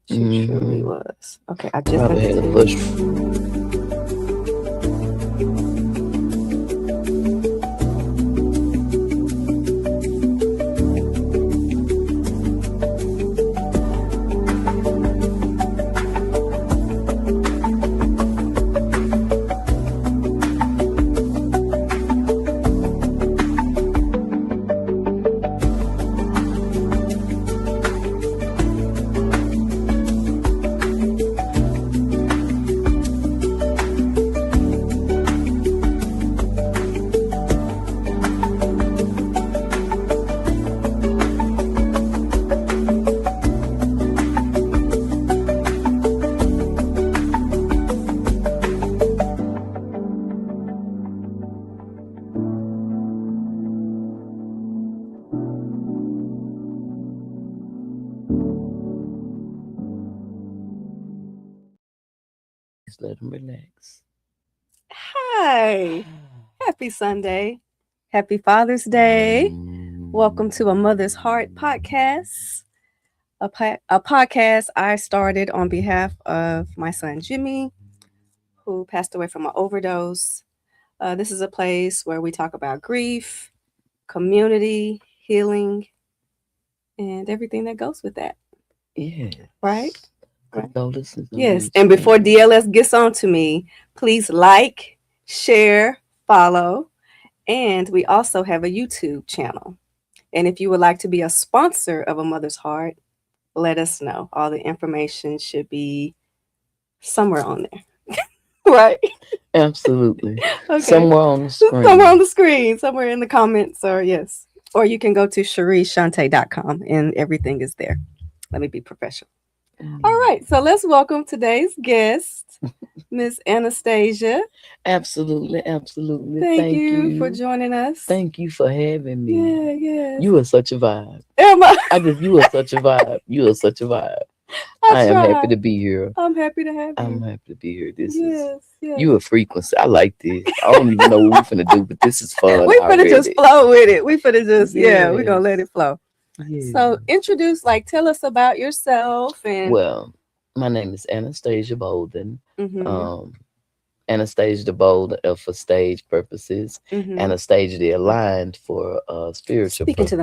She truly was. Okay, I just Probably sent it had to a you. bush. Just let them relax. Hi. Happy Sunday. Happy Father's Day. Welcome to A Mother's Heart podcast. A podcast I started on behalf of my son Jimmy, who passed away from an overdose. This is a place where we talk about grief, community, healing, and everything that goes with that. Yeah. Right? Right. Condolences. Yes. And before DLS gets on to me, please like, share, follow. And we also have a YouTube channel. And if you would like to be a sponsor of A Mother's Heart, let us know. All the information should be somewhere on there. Right? Absolutely. Okay. Somewhere on the screen. Somewhere on the screen, somewhere in the comments, or yes. Or you can go to CherieShante.com and everything is there. Let me be professional. All right, so let's welcome today's guest, Miss Anastasia. Absolutely. Thank you for joining us. Thank you for having me. Yeah. You are such a vibe. Am I? You are such a vibe. You are such a vibe. I am happy to be here. I'm happy to have you. I'm happy to be here. This Yes. is you a frequency. I like this. I don't even know what we're finna do, but this is fun. We finna just flow with it. We finna just we're gonna let it flow. Yeah. So tell us about yourself and well, my name is Anastasia Bolden. Anastasia the Bold for stage purposes. Anastasia the Aligned for spiritual Speaking purposes. to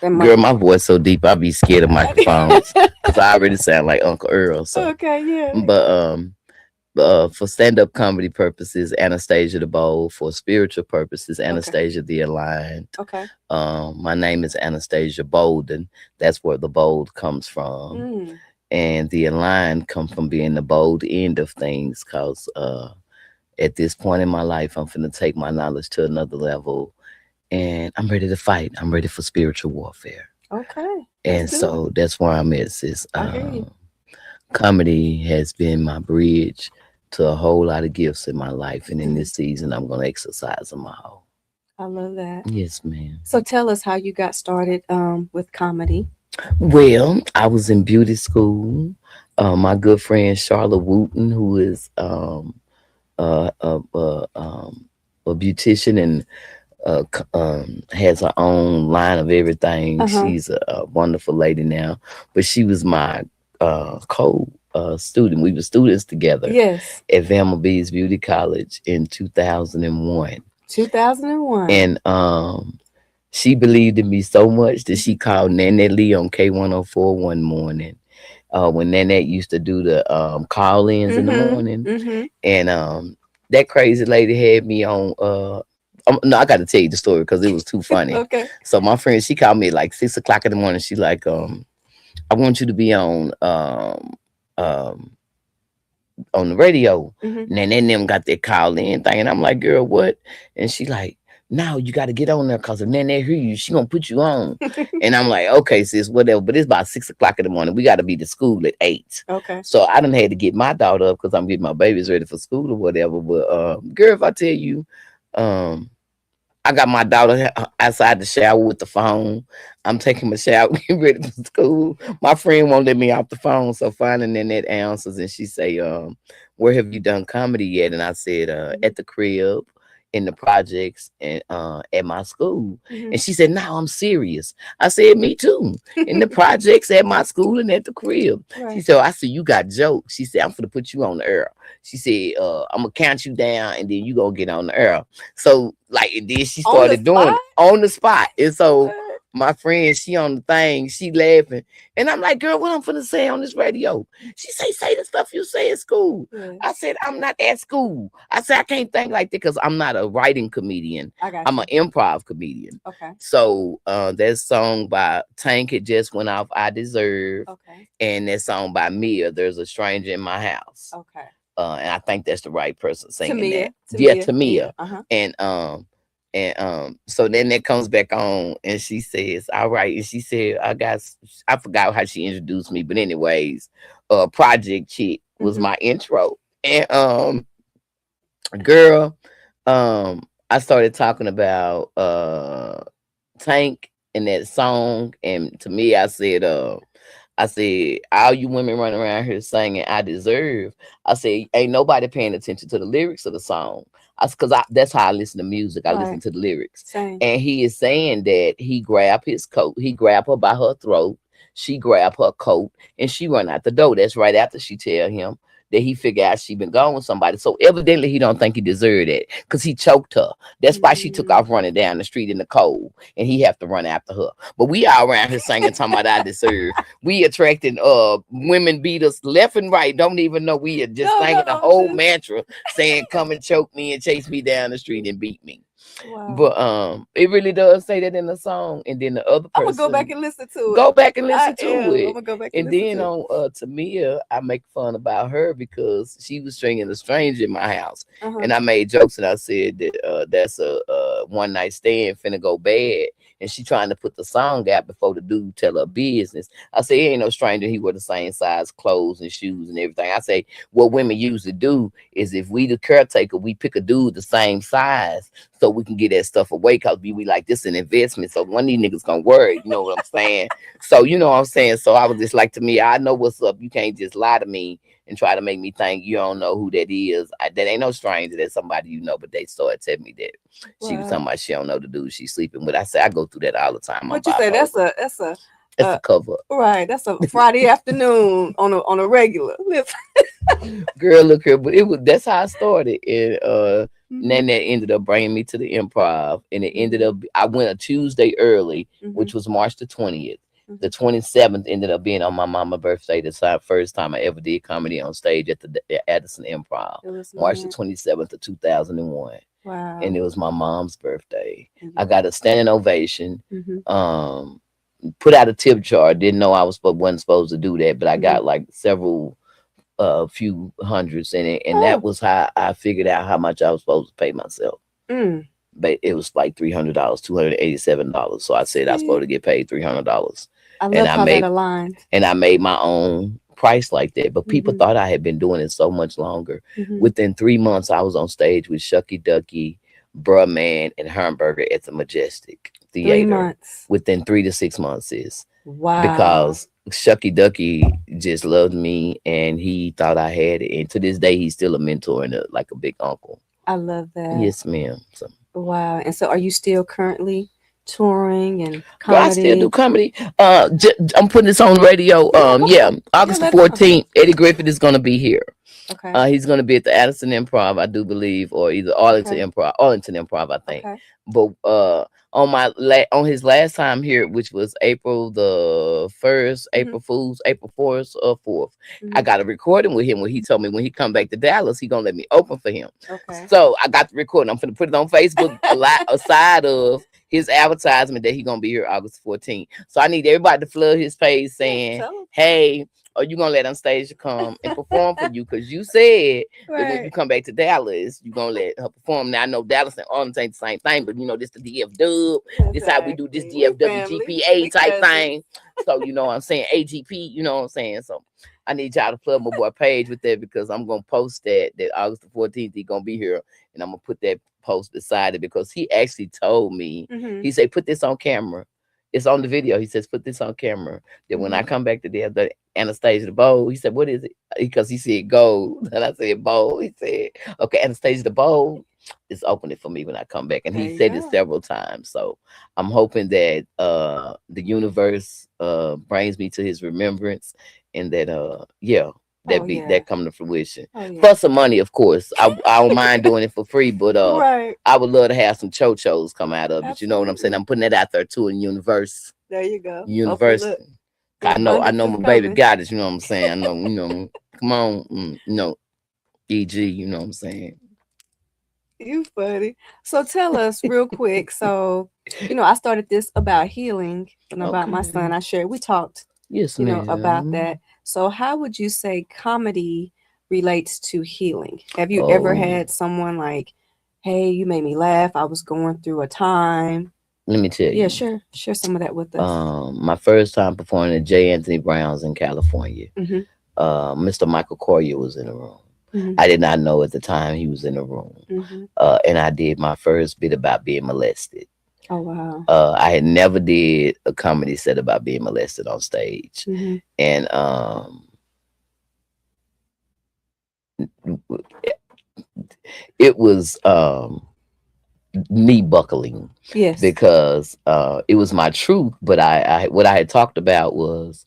the mic, Girl, my voice so deep, I be scared of microphones because I already sound like Uncle Earl. So okay, yeah. But for stand-up comedy purposes, Anastasia the Bold. For spiritual purposes, Anastasia the Aligned. Okay. My name is Anastasia Bolden. That's where the bold comes from. And the aligned come from being the bold end of things, because at this point in my life, I'm finna take my knowledge to another level, and I'm ready to fight. I'm ready for spiritual warfare. Okay. And so that's where I'm at, sis. Comedy has been my bridge to a whole lot of gifts in my life, and in this season, I'm gonna exercise them all. I love that. Yes, ma'am. So tell us how you got started with comedy. Well, I was in beauty school. My good friend Charlotte Wooten, who is a beautician and has her own line of everything. She's a wonderful lady now, but she was my student. We were students together. Yes. At Velma Bees Beauty College in 2001. 2001. And she believed in me so much that she called Nanette Lee on K104 one morning. When Nanette used to do the call-ins in the morning. And that crazy lady had me on no, I got to tell you the story because it was too funny. Okay. So my friend, she called me at like 6 o'clock in the morning. She like, I want you to be on the radio. And then them got that call in thing. And I'm like, girl, what? And she like, no, you got to get on there because if Nanette hear you, she gonna put you on. And I'm like, okay, sis, whatever. But it's about 6 o'clock in the morning. We got to be to school at 8. Okay. So I done had to get my daughter up because I'm getting my babies ready for school or whatever. But girl, if I tell you, I got my daughter outside the shower with the phone. I'm taking my shower, getting ready for school. My friend won't let me off the phone. So finally Nanette answers and she say, where have you done comedy yet? And I said, at the crib. in the projects and at my school. Mhm. And she said, no, I'm serious. I said, me too. In the projects at my school and at the crib. She Right. said, I said, you got jokes. She said, I'm gonna put you on the air. She said, I'm gonna count you down and then you gonna get on the air. So like, and then she On the started doing spot? it on the spot. And so What? my friend, she on the thing, she laughing. And I'm like, girl, what I'm finna say on this radio? She say the stuff you say at school. Yeah. I said, I'm not at school. I said, I can't think like that because I'm not a writing comedian. I got I'm an you. improv comedian. Okay. So that song by Tank, it just went off, I Deserve. Okay. And that song by Mia, There's a Stranger in My House. Okay. And I think that's the right person singing Tamia. that. Yeah, Tamia. Tamia. Uh-huh. And so then that comes back on and she says, all right. And she said, I forgot how she introduced me, but anyways, Project Chick was Mhm. my intro. And girl, I started talking about Tank and that song. And to me, I said, all you women running around here singing I Deserve. I said, ain't nobody paying attention to the lyrics of the song. Because that's how I listen to music. I listen Right. to the lyrics. Same. And he is saying that he grabbed his coat. He grabbed her by her throat. She grabbed her coat and she run out the door. That's right after she tell him that he figured out she been gone with somebody. So evidently he don't think he deserved it because he choked her. That's why she took Mm. off running down the street in the cold and he have to run after her. But we all around here singing talking about I deserve. We attracting women beaters left and right. Don't even know we are just No, singing the no, whole just mantra saying come and choke me and chase me down the street and beat me. wow. But it really does say that in the song. And then the other I'm gonna go back person, and listen to it. go back and I listen to am. I'm it. gonna go back and And listen then to it. on Tamia, I make fun about her because she was stringing a stranger in my house. Uh-huh. And I made jokes and I said that that's a one night stand finna go bad. And she trying to put the song out before the dude tell her business. I say, he ain't no stranger. He wear the same size clothes and shoes and everything. I say, what women usually do is if we the caretaker, we pick a dude the same size so we can get that stuff away because we like this an investment. So one of these niggas gonna worry, you know what I'm saying? So you know what I'm saying? So I was just like to me, I know what's up. You can't just lie to me and try to make me think you don't know who that is. That ain't no stranger. That's somebody you know, but they started telling me that she was talking Wow. about she don't know the dude she's sleeping with. I say I go through that all the time. I'm What you say? That's bipolar. a That's the cover. right. That's a Friday afternoon on a regular. Girl, look here, but that's how I started. And Mhm. then that ended up bringing me to the improv. And it ended up Mhm. I went a Tuesday early, Mhm. which was March the 20th. The Mhm. 27th ended up being on my mama's birthday. That's the first time I ever did comedy on stage at the Addison Improv. It was March the nice. 27th of 2001. And Wow. it was my mom's birthday. And I you. got a standing ovation. Mhm. Um Put out a tip jar. Didn't know I wasn't supposed to do that, but I Mhm. got like several few hundreds in it, and that Oh. was how I figured out how much I was supposed to pay myself. Mm. But it was like $300, $287. So I said I was supposed See, to get paid $300, I and love I how that made aligned. my own price like that. But people Mhm. thought I had been doing it so much longer. Mhm. Within 3 months, I was on stage with Shucky Ducky, Bruh Man, and Hamburger at the Majestic Three Theater. months. Within 3 to 6 months is Wow. because Shucky Ducky just loved me and he thought I had it. And to this day, he's still a mentor and like a big uncle. I love that. Yes, ma'am. So, Wow. And so, are you still currently touring and girl, I still do comedy? comedy. I'm putting this on radio. Yeah, go Yeah, ahead. Yeah, August the let them know. 14th, Eddie Griffith is gonna be here. Okay. He's going to be at the Addison Improv, I do believe, or either Okay. Arlington Improv, I think. Okay. But on his last time here, which was April the 1st, Mhm. April Fools, April 4th or 4th, I Mhm. got a recording with him where he told me when he come back to Dallas, he gonna let me open for him. Okay. So I got the recording. I'm gonna put it on Facebook a lot aside of his advertisement that he gonna be here August 14th. So I need everybody to flood his page Yeah. saying, Tell hey, are you gonna let Anastasia come and perform for you? Because you said them. that when you Right. come back to Dallas, you gonna let her perform. Now I know Dallas and Arlington ain't the same thing, but this the DF dub. This how we do this Exactly. We DFW family. GPA We type cousins. thing. So you know what I'm saying, AGP, you know what I'm saying. So I need y'all to plug my boy Page with that because I'm gonna post that August the 14th he gonna be here, and I'm gonna put that post beside it because he actually told me, Mhm. he said, put this on camera. It's on the video. He says, put this on camera. That when I Mhm. come back to the Anastasia the bowl, he said, what is it? Because he said gold. And I said bowl. He said, okay, Anastasia the bowl. it's opening for me when I come back. And There he you said it go. several times. So I'm hoping that the universe brings me to his remembrance, and that yeah, Oh yeah. that come to fruition. Oh yeah. Plus some money, of course. I don't mind doing it for free, but Right. I would love to have some cho-chos come out of it. You know what I'm saying? Absolutely. I'm putting that out there too in There you go. Hopefully, universe. look, the I abundance know is my baby coming. got it. You know what I'm saying? I know, come on, EG. You know what I'm saying? You funny. So tell us real quick. So, I started this about healing and about my son. Okay. I shared, we talked, Yes, about ma'am. that. So, how would you say comedy relates to healing? Have you ever Oh, had someone like, hey, you made me laugh. I was going through a time. let me tell Yeah, you. sure. Share some of that with us. My first time performing at J. Anthony Brown's in California. Mm-hmm. Mr. Michael Corrier was in the room. Mm-hmm. I did not know at the time he was in the room. Mm-hmm. And I did my first bit about being molested. Oh, wow. I had never did a comedy set about being molested on stage, Mm-hmm. and it was knee buckling Yes. because it was my truth. But I what I had talked about was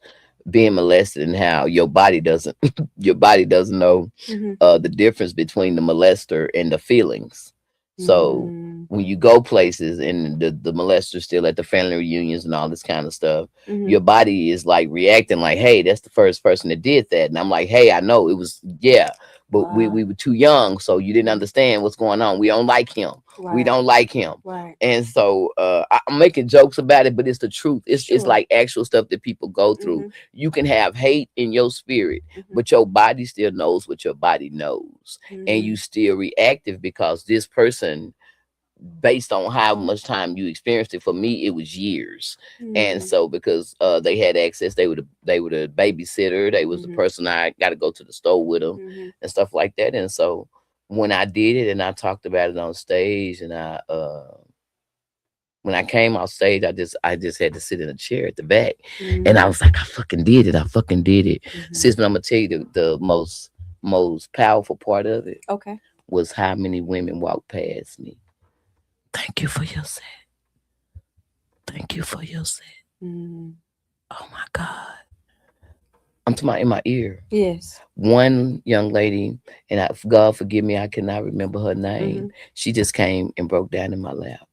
being molested and how your body doesn't your body doesn't know Mm-hmm. the difference between the molester and the feelings. So Mm-hmm. when you go places and the molester still at the family reunions and all this kind of stuff, Mm-hmm. your body is like reacting like, hey, that's the first person that did that. And I'm like, hey, I know it was, yeah, but Wow. we were too young, so you didn't Mm-hmm. understand what's going on. We don't like him. We Right. don't like him. Right. And so I'm making jokes about it, but it's the truth. It's Sure. like actual stuff that people go through. Mm-hmm. You can have hate in your spirit, Mm-hmm. but your body still knows what your body knows, and Mm-hmm. you still reactive because this person, based on how much time you experienced it. For me, it was years. And Mm-hmm. so because they had access, they were the babysitter, they was the Mm-hmm. person I got to go to the store with them Mm-hmm. and stuff like that. And so when I did it and I talked about it on stage, and I when I came off stage, I just had to sit in a chair at the back, and I Mm-hmm. was like, I fucking did it. I fucking did it. Mm-hmm. Sis, but I'm gonna tell you the most powerful part of it Okay. was how many women walked past me. Thank you for your set. Thank you for your set. Mm-hmm. Oh my God. I'm talking about in my ear. Yes. One young lady, and God forgive me, I cannot remember her Mm-hmm. name. She just came and broke down in my lap,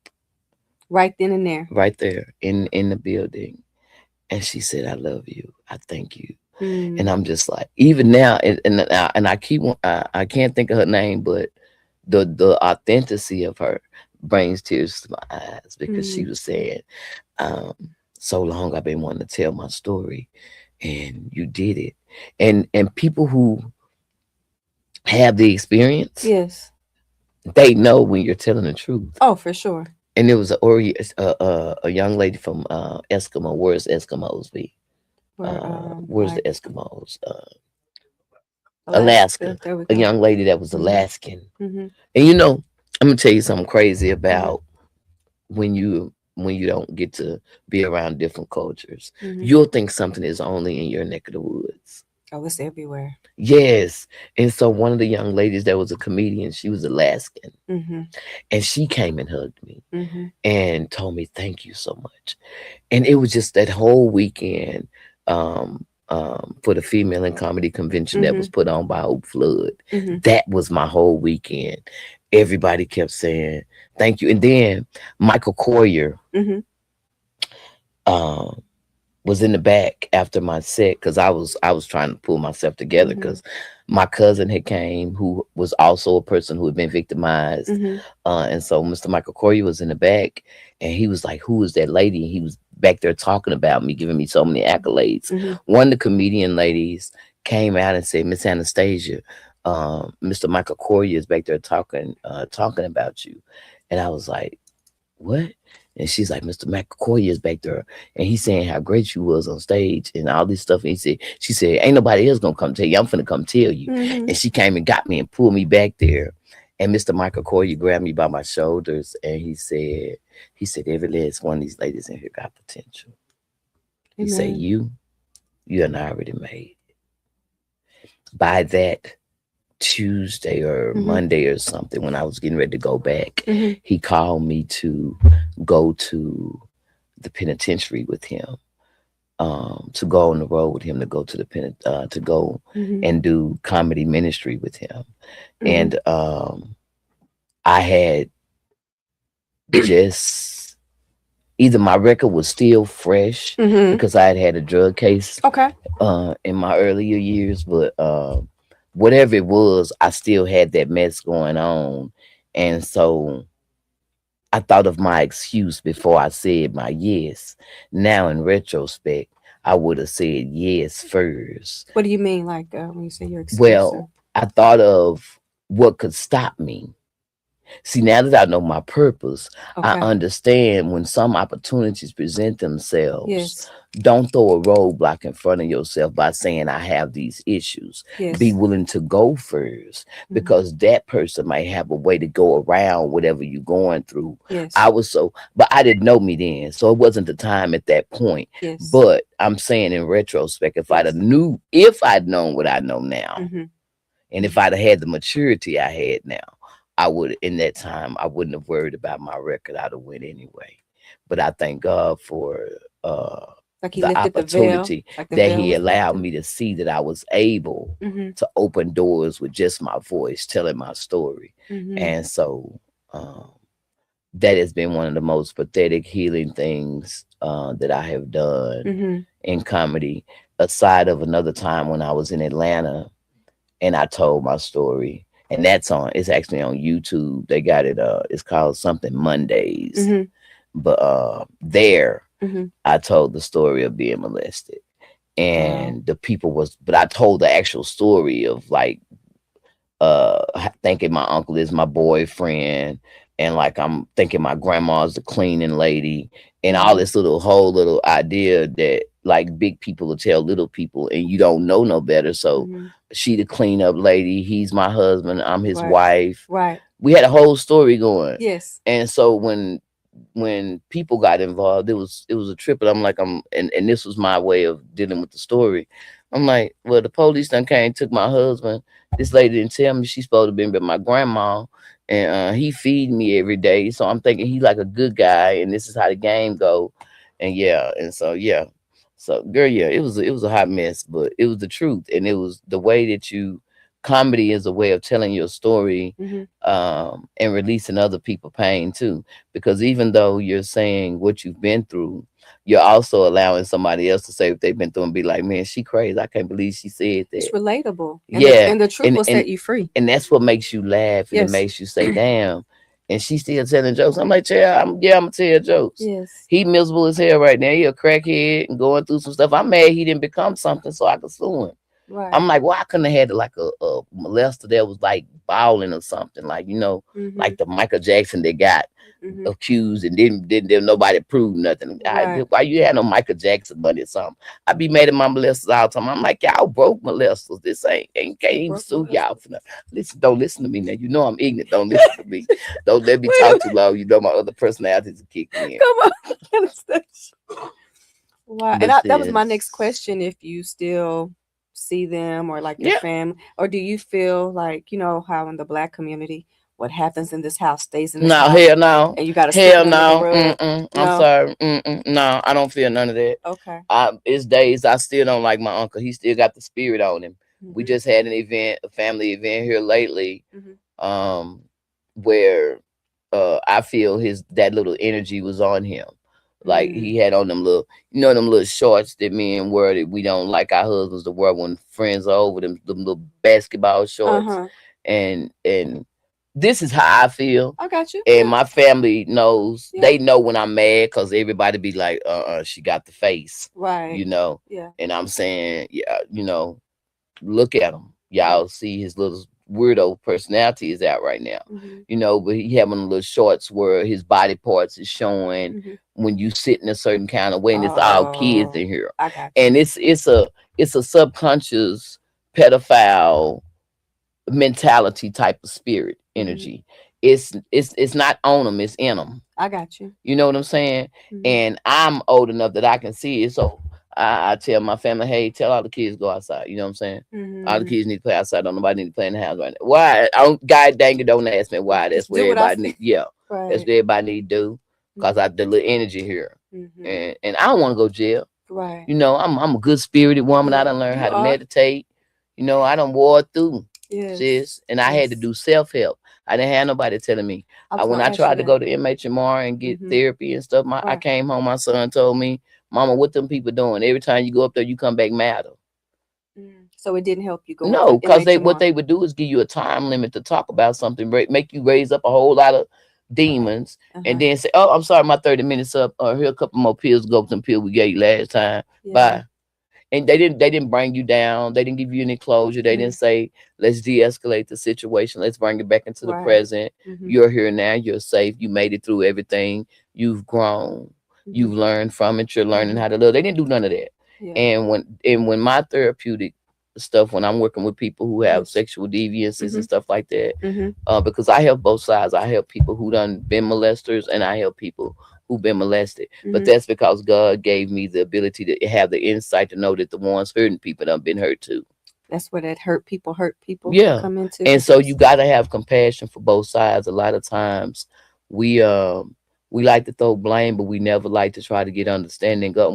Right then and there. right there in the building. And she said, I love you. I thank you. And Mm-hmm. I'm just like, even now, and I keep, I can't think of her name, but the authenticity of her brings tears to my eyes because she Mm-hmm. was saying, um, so long I've been wanting to tell my story, and you did it. And people who have the experience, Yes. they know when you're telling the truth. Oh, for sure. And there was a young lady from Eskimo. Where's Eskimos be? Or Where's the like Eskimos? Alaska. Alaska. There we A go. young lady that was Mm-hmm. Alaskan. Mm-hmm. And I'm gonna tell you something crazy Mm-hmm. about when you don't get to be around different cultures. Mm-hmm. You'll think something is only in your neck of the woods. Oh, it's everywhere. Yes. And so one of the young ladies that was a comedian, she was Alaskan, Mm-hmm. and she came and hugged me Mm-hmm. and told me thank you so much. And it was just that whole weekend, for the female in comedy convention that Mm-hmm. was put on by Hope Flood. Mm-hmm. That was my whole weekend. Everybody kept saying thank you. And then Michael Corrier Mm-hmm. um, was in the back after my set because I was trying to pull myself together Mm-hmm. because my cousin had came, who was also a person who had been victimized. Mm-hmm. And so Mr. Michael Corrier was in the back, and he was like, who is that lady? And he was back there talking about me, giving me so many accolades. Mm-hmm. One of the comedian ladies came out and said, Miss Anastasia, Mr. Michael Corrier is back there talking about you. And I was like, what? And she's like, Mr. McCoy is back there, and he's saying how great you was on stage and all this stuff. And she said, ain't nobody else gonna come tell you. I'm finna come tell you. Mm-hmm. And she came and got me and pulled me back there. And Mr. Michael Corey grabbed me by my shoulders, and he said, every last one of these ladies in here got potential. He said, Amen. you done already made. By that Tuesday or Mm-hmm. Monday or something when I was getting ready to go back. Mm-hmm. He called me to go to the penitentiary with him, to go on the road with him, to go to the to go Mm-hmm. and do comedy ministry with him. Mm-hmm. And I had just either my record was still fresh Mm-hmm. because I had had a drug case Okay. in my earlier years, but whatever it was, I still had that mess going on. And so I thought of my excuse before I said my yes. Now, in retrospect, I would have said yes first. What do you mean, like when you say your excuse? Well, I thought of what could stop me. See, now that I know my purpose, I Okay. understand when some opportunities present themselves, Yes. don't throw a roadblock in front of yourself by saying, I have these issues. Be Yes. willing to go first, Mm-hmm. because that person might have a way to go around whatever you're going through. Yes. I was so, but I didn't know me then. So it wasn't the time at that point. Yes. But I'm saying in retrospect, Yes. if I'd known what I know now, Mm-hmm. and if I'd have had the maturity I had now, I would, in that time, I wouldn't have worried about my record. I'd have went anyway. But I thank God for uh, Like he the lifted the veil, opportunity like the that veil He was allowed lifted. me to see that I was able Mm-hmm. to open doors with just my voice, telling my story. Mm-hmm. And so that has been one of the most pathetic healing things that I have done Mm-hmm. in comedy, aside of another time when I was in Atlanta and I told my story. And it's actually on YouTube. They got it, it's called something Mondays. Mm-hmm. But there Mm-hmm. I told the story of being molested. Wow. And the people was, but I told the actual story of like thinking my uncle is my boyfriend, and like I'm thinking my grandma's the cleaning lady, and all Wow. this whole little idea that like big people will tell little people and you don't know no better. So Mm-hmm. she the cleanup lady, he's my husband, I'm his Right. wife. Right. We had a whole story going. Yes. And so when people got involved, it was a trip. And I'm like, and this was my way of dealing with the story. I'm like, well, the police done came, took my husband. This lady didn't tell me she's supposed to be with my grandma, and he feed me every day. So I'm thinking he's like a good guy, and this is how the game go. And yeah, and so yeah, so girl, yeah, it was a hot mess, but it was the truth, and it was the way that you comedy is a way of telling your story, Mm-hmm. and releasing other people pain too, because even though you're saying what you've been through, you're also allowing somebody else to say what they've been through and be like, man, she crazy, I can't believe she said It's that. relatable, and the Yeah, and the truth and will and set you free. and that's what makes you laugh, and it Yes. makes you say, damn. And she's still telling jokes. I'm like, yeah, I'm gonna tell jokes. Yes. He miserable as hell right now. He a crackhead and going through some stuff. I'm mad he didn't become something so I could sue him. Right. I'm like, well, I couldn't have had like a molester that was like bowling or something, like, Mm-hmm. like the Michael Jackson that got Mm-hmm. accused and didn't nobody prove nothing. Right. Why you had no Michael Jackson money or something? I be mad at my molesters all the time. I'm like, y'all broke molesters. This ain't can't even Broke sue y'all molesters. for nothing. Listen, don't listen to me now. You know I'm ignorant. Don't listen to me. Don't let me Wait a talk too minute. long. You know my other personalities will kick in. Come on. Anastasia. Wow. And But that was my next this, question. If you still see them or like your yeah. family, or do you feel like, how in the black community, what happens in this house stays in this No, house hell no. and you got to sweep Hell it under the no. rug? Mm-mm. I'm No? sorry. Mm-mm. No, I don't feel none of that. Okay. It's days I still don't like my uncle. He still got the spirit on him. We Mm-hmm. just had an event, a family event here lately, Mm-hmm. um, where I feel his that little energy was on him. Like Mm. he had on them little, them little shorts that men wear that we don't like our husbands to wear when friends are over, them little basketball shorts. Uh-huh. And this is how I feel. I got you. And Yeah. my family knows, Yeah. they know when I'm mad, because everybody be like, she got the face, Right. you know. Yeah. And I'm saying, yeah, look at him. Yeah. Y'all see his little weirdo personality is out right now. Mm-hmm. But he having little shorts where his body parts is showing Mm-hmm. when you sit in a certain kind of way, and it's all kids Oh, in here. I got And you. it's a subconscious pedophile mentality type of spirit Mm-hmm. energy. It's not on them, it's in them. I got you. You know what I'm saying? Mm-hmm. And I'm old enough that I can see it. So I tell my family, hey, tell all the kids go outside. You know what I'm saying? All the Mm-hmm. kids need to play outside. Don't nobody need to play in the house right now. Why? I don't, God dang it, don't ask me why. That's Just what do what I everybody say. need. Yeah, that's Right. what everybody need to do. Cause Mm-hmm. I the little energy here, Mm-hmm. and I don't want to go to jail. Right. You know, I'm a good spirited woman. I Yeah, done learned you how to are. meditate. You know, I done wore through, Yes. sis, and I had to Yes. do self help. I didn't have nobody telling me. I was When gonna I ask you tried to that. go to MHMR and get Mm-hmm. therapy and stuff, I Right. came home. My son told me, "Mama, what them people doing? Every time you go up there, you come back madder." Mm. So it didn't help you going to No, because what MHMR. they would do is give you a time limit to talk about something, make you raise up a whole lot of demons, and Uh-huh. then say, "Oh, I'm sorry, my 30 minutes up. Or here a couple more pills. Go with them pills we gave you last time. Yeah. Bye." And they didn't bring you down. They didn't give you any closure. They Mm. didn't say, let's de-escalate the situation. Let's bring it back into the Right. present. Mm-hmm. You're here now. You're safe. You made it through everything. You've grown. Mm-hmm. You've learned from it. You're learning Mm-hmm. how to live. They didn't do none of that. Yeah. And when my therapeutic stuff, when I'm working with people who Mm-hmm. have sexual deviances Mm-hmm. and stuff like that, Mm-hmm. because I help both sides. I help people who done been molesters, and I help people who've been molested. But Mm-hmm. that's because God gave me the ability to have the insight to know that the ones hurting people done been hurt too. That's where that hurt people Yeah. come into And because so you gotta have compassion for both sides. A lot of times we like to throw blame, but we never like to try to get understanding. God,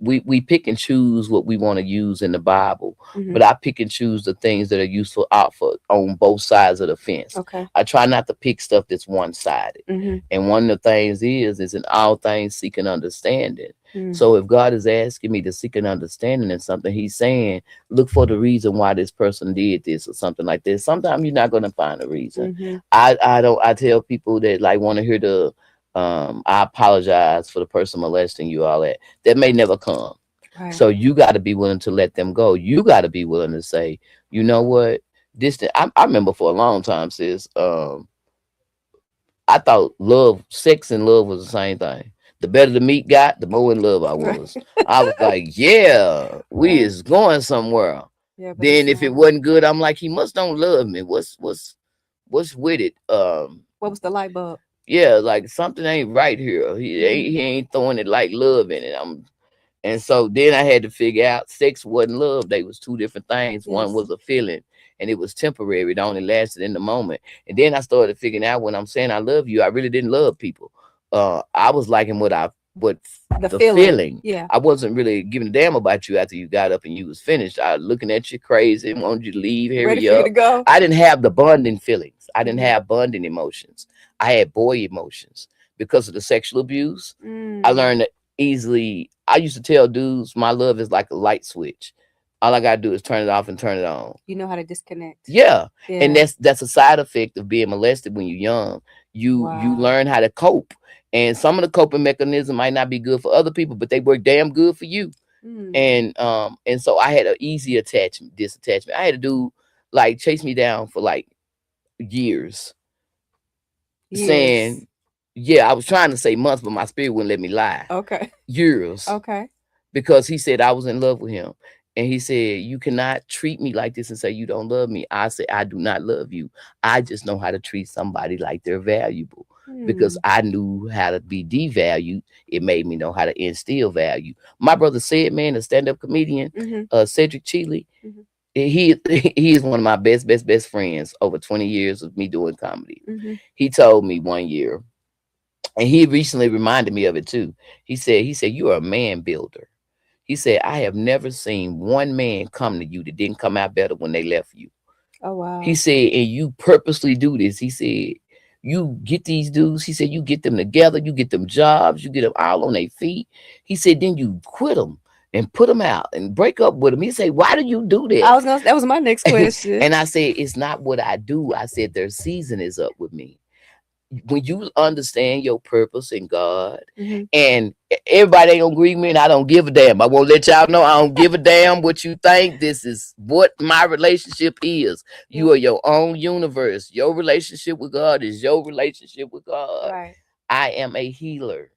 we pick and choose what we want to use in the Bible, mm-hmm. but I pick and choose the things that are useful out for on both sides of the fence. Okay. I try not to pick stuff that's one sided. Mm-hmm. And one of the things is in all things seeking understanding. Mm. So if God is asking me to seek an understanding in something, He's saying, look for the reason why this person did this or something like this. Sometimes you're not gonna find a reason. Mm-hmm. I tell people that like want to hear the I apologize for the person molesting you, all that may never come. Right. So you got to be willing to let them go. You got to be willing to say, you know what, I remember for a long time, sis. I thought sex and love was the same thing. The better the meat got, the more in love I Right. was. I was like, yeah, we Right. is going somewhere. Yeah, but it's Then if it not. wasn't good, I'm like, he must don't love me. What's with it? What was the light bulb? Yeah, like something ain't right here. He Mm-hmm. ain't he ain't throwing it like love in it. And so then I had to figure out sex wasn't love. They was two different things. One Yes. was a feeling and it was temporary. It only lasted in the moment. And then I started figuring out when I'm saying I love you, I really didn't love people. I was liking what The the feeling. feeling. Yeah. I wasn't really giving a damn about you after you got up and you was finished. I was looking at you crazy, wanted you to leave, Ready hurry for you to up. go. I didn't have the bonding feelings. I didn't Mm-hmm. have bonding emotions. I had boy emotions because of the sexual abuse. I Mm. learned easily. I used to tell dudes my love is like a light switch. All I gotta do is turn it off and turn it on. You know how to disconnect. Yeah. And Yeah. that's a side effect of being molested when you're young. You Wow. learn how to cope. And some of the coping mechanism might not be good for other people, but they work damn good for you. Mm. And so I had an easy disattachment. I had a dude like chase me down for like years, Years. saying, yeah, I was trying to say months, but my spirit wouldn't let me lie. Okay. Years. Okay. Because he said I was in love with him. And he said, you cannot treat me like this and say you don't love me. I said, I do not love you. I just know how to treat somebody like they're valuable. Because Hmm. I knew how to be devalued, it made me know how to instill value. My brother said, man, a stand-up comedian, Mm-hmm. Cedric Chile, Mm-hmm. he is one of my best friends over 20 years of me doing comedy. Mm-hmm. He told me one year, and he recently reminded me of it too. He said, you are a man builder. He said, I have never seen one man come to you that didn't come out better when they left you. Oh He wow. said, and you purposely do this. He said, you get these dudes. He said, you get them together, you get them jobs, you get them all on their feet. He said, then you quit them and put them out and break up with them. He said, why do you do I that? was gonna. That was my next question. And I said, it's not what I do. I said, their season is up with me. When you understand your purpose in God, Mm-hmm. and everybody ain't gonna agree with me, and I don't give a damn. I won't let y'all know I don't give a damn what you think. This is what my relationship is. You Yeah. are your own universe. Your relationship with God is your relationship with God. Right. I am a healer.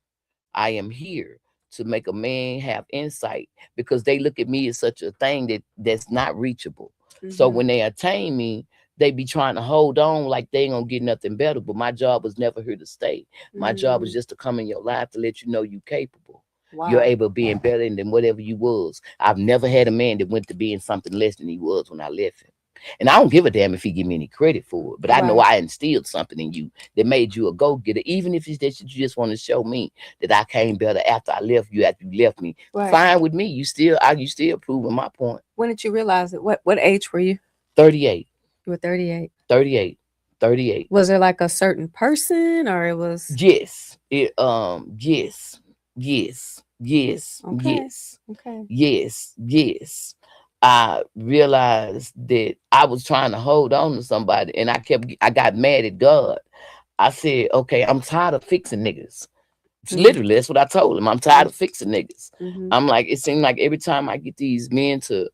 I am here to make a man have insight because they look at me as such a thing that's not reachable. So Mm-hmm. when they attain me, they be trying to hold on like they ain't gonna get nothing better. But my job was never here to stay. My job was Mm. just to come in your life to let you know you capable. You're Wow. able to being better than whatever you was. I've never had a man that went to being something less than he was when I left him. And I don't give a damn if he give me any credit for it, but I know Right. I instilled something in you that made you a go-getter, even if it's that you just want to show me that I came better after I left you, after you left me. Right. Fine with me. You still proving my point. When did you realize it? What age were you? 38, You were 38. 38, 38. Was there like a certain person or it was Yes. Yes. Yes. Yes. okay. Yes. Okay. Yes. Yes. I realized that I was trying to hold on to somebody and I got mad at God. I said, okay, I'm tired of fixing niggas. It's Mhm. literally, that's what I told him. I'm tired Right. of fixing niggas. Mhm. I'm like, it seemed like every time I get these men to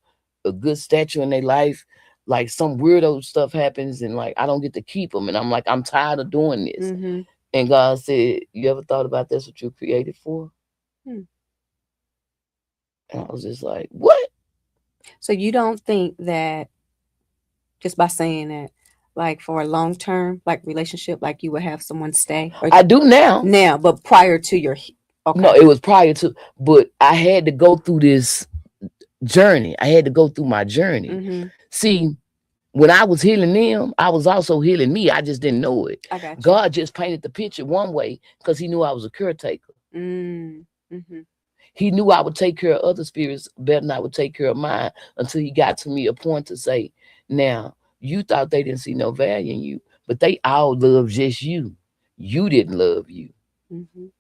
a good stature in their life, like some weirdo stuff happens and like I don't get to keep them. And I'm like, I'm tired of doing this. Mhm. And God said, you ever thought about that's what you're created for? Hmm. And I was just like, what? So you don't think that just by saying that, like for a long term, like relationship, like you would have someone stay or I do now. now, but prior to your No, okay. it was prior to, but I had to go through this journey. I had to go through my journey. Mhm. See, when I was healing them, I was also healing me. I just didn't know it. I got you. God just painted the picture one way because he knew I was a caretaker. Mm. Mhm. He knew I would take care of other spirits better than I would take care of mine until he got to me a point to say, now, you thought they didn't see no value in you, but they all love just you. You didn't love you. Mhm.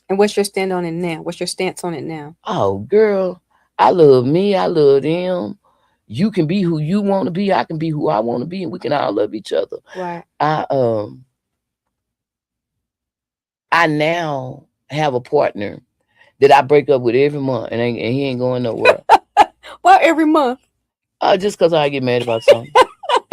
And what's your stand on it now? What's your stance on it now? Oh, girl, I love me. I love them. You can be who you want to be. I can be who I want to be, and we can all love each other. Right. I um I now have a partner that I break up with every month, and he ain't going nowhere. Well, every month. Just because I get mad about something.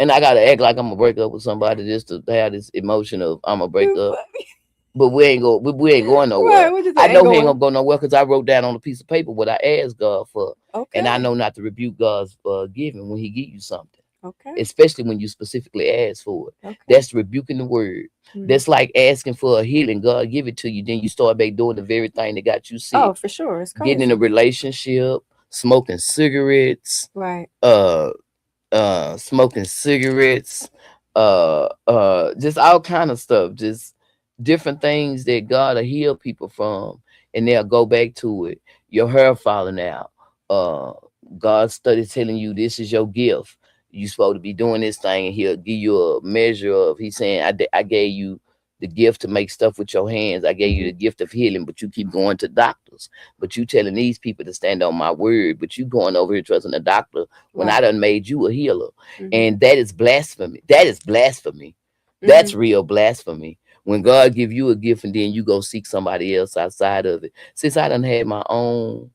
And I gotta act like I'm gonna break up with somebody just to have this emotion of I'm gonna break You up. funny. But we ain't going Right. nowhere. What you I say? Ain't know he ain't gonna going. go nowhere because I wrote down on a piece of paper what I asked God for, and I Okay. know not to rebuke God's giving when He give you something, Okay. especially when you specifically ask for it. Okay. That's rebuking the word. Mhm. That's like asking for a healing. God give it to you, then you start back doing the very thing that got you Oh, sick. for sure. It's Getting in a crazy. relationship, smoking cigarettes, Right. uh smoking cigarettes, just all kind of stuff, just different things that God will heal people from, and they'll go back to it. Your hair falling out. Uh, God started telling you this is your gift. You supposed to be doing this thing, and He'll give you a measure of. He's saying, I gave you the gift to make stuff with your hands. I gave you the Mhm. gift of healing, but you keep going to doctors. But you telling these people to stand on my word, but you going over here trusting a doctor when I Right. done made you a healer. Mhm. And that is blasphemy. That is blasphemy. That's Mhm. real blasphemy. When God give you a gift and then you go seek somebody else outside of it. Since I done had my own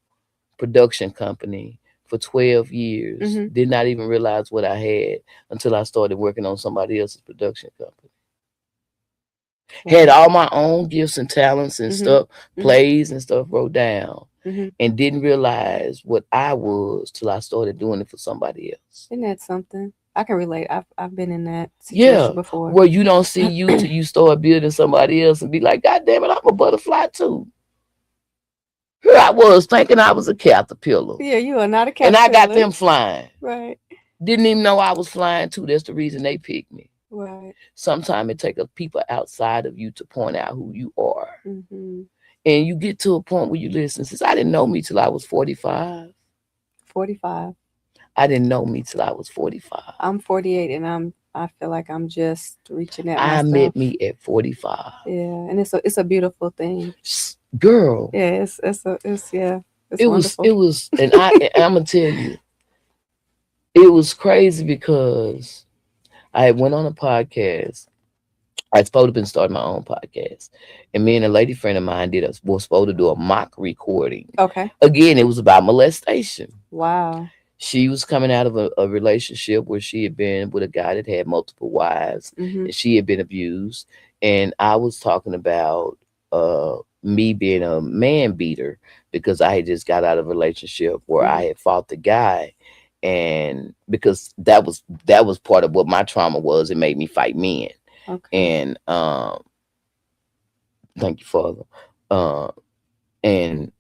production company for 12 years, Mhm. did not even realize what I had until I started working on somebody else's production company. Had Wow. all my own gifts and talents and Mhm. stuff, Mhm. plays and stuff wrote down, Mhm. and didn't realize what I was till I started doing it for somebody else. Isn't that something? I can relate. I've been in that Yeah, situation before. where you don't see you till you start building somebody else and be like, God damn it, I'm a butterfly too. Here I was thinking I was a caterpillar, Yeah, you are not a and I got caterpillar. them flying. Right. Didn't even know I was flying too. That's the reason they picked me. Right. Sometimes it takes people outside of you to point out who you are. Mhm. And you get to a point where you listen. Since I didn't know me till I was 45, 45. I didn't know me till I was 45. I'm 48 and I feel like I'm just reaching at I myself. met me at 45. Yeah, and it's a beautiful thing. Girl, Yeah, it's yeah, it's it was, wonderful. and I'm gonna tell you, it was crazy because I went on a podcast. I was supposed to been starting my own podcast, and me and a lady friend of mine was supposed to do a mock recording. Okay. Again, it was about molestation. Wow. She was coming out of a relationship where she had been with a guy that had multiple wives, Mhm. and she had been abused. And I was talking about me being a man beater because I had just got out of a relationship where I Mhm. had fought the guy, and because that was part of what my trauma was. It made me fight men. Okay. And thank you, Father. Uh, and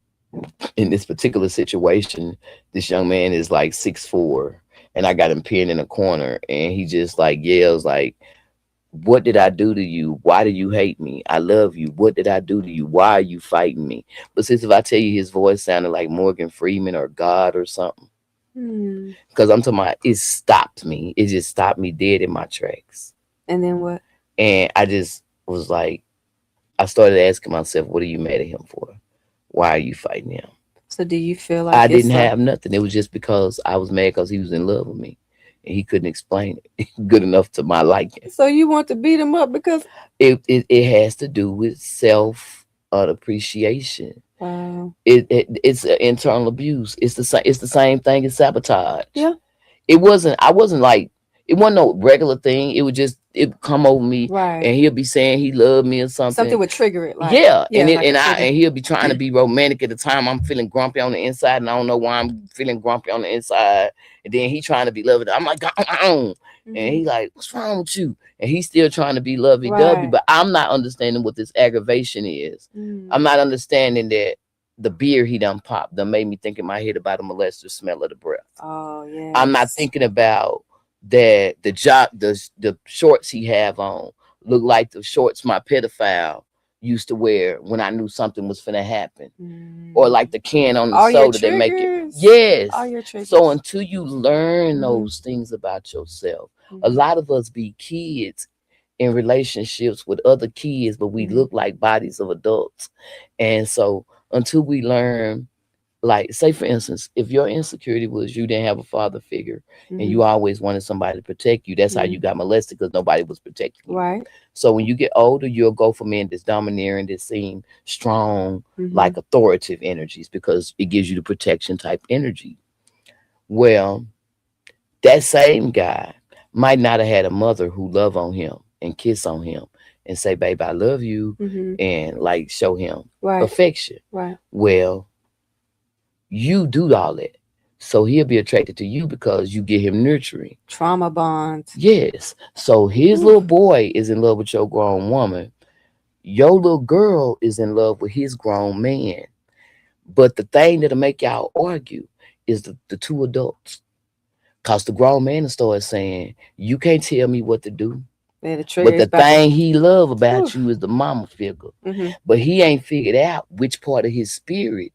in this particular situation, this young man is like 6'4", and I got him pinned in a corner, and he just like yells like, "What did I do to you? Why do you hate me? I love you. What did I do to you? Why are you fighting me?" But since if I tell you his voice sounded like Morgan Freeman or God or something, Hmm. because I'm talking about, it stopped me. It just stopped me dead in my tracks, And then what? and I just was like, I started asking myself, "What are you mad at him for? Why are you fighting him?" So do you feel I like didn't it's a have nothing. It was just because I was mad because he was in love with me, and he couldn't explain it good enough to my liking. so you want to beat him up because It has to do with self appreciation. wow. It's internal abuse. It's the same thing as sabotage. Yeah. I wasn't like, it wasn't no regular thing. It would just, it would come over me, Right. and he'll be saying he loved me or Something something. would trigger it, like Yeah, yeah, like a trigger. and he'll be trying to be romantic at the time. I'm feeling grumpy on the inside, and I don't know why I'm feeling grumpy on the inside. And then he trying to be loving. I'm like, and Hmm. he like, "What's wrong with you?" And he's still trying to be lovey dovey, Right. but I'm not understanding what this aggravation is. I'm Mm. not understanding that the beer he done popped done made me think in my head about a molester smell of the breath. Oh I'm not yes. thinking about that the shorts he have on look like the shorts my pedophile used to wear when I knew something was finna happen. Or Mm. like the can on the All your soda that make it. triggers. All Yes. your So triggers. until you learn Hmm. those things about yourself, a Hmm. lot of us be kids in relationships with other kids, but we Hmm. look like bodies of adults. And so until we learn, like, say for instance, if your insecurity was you didn't have a father figure and Hmm. you always wanted somebody to protect you, that's how Hmm. you got molested, because nobody was protecting you. Right. So when you get older, you'll go for men that's domineering, that seem strong, Hmm. like authoritative energies, because it gives you the protection type energy. Well, that same guy might not have had a mother who love on him and kiss on him and say, "Babe, I love you," Hmm. and like show him Right. affection. Right. Well, you do all that. So he'll be attracted to you because you get him nurturing. Trauma bond. Yes. So his Whew. little boy is in love with your grown woman. Your little girl is in love with his grown man. But the thing that'll make y'all argue is the two adults. Cause the grown man will start saying, "You can't tell me what to do." Yeah, the trigger But is the about to. thing he love Whew. about you is the mama figure. Hmm. But he ain't figured out which part of his spirit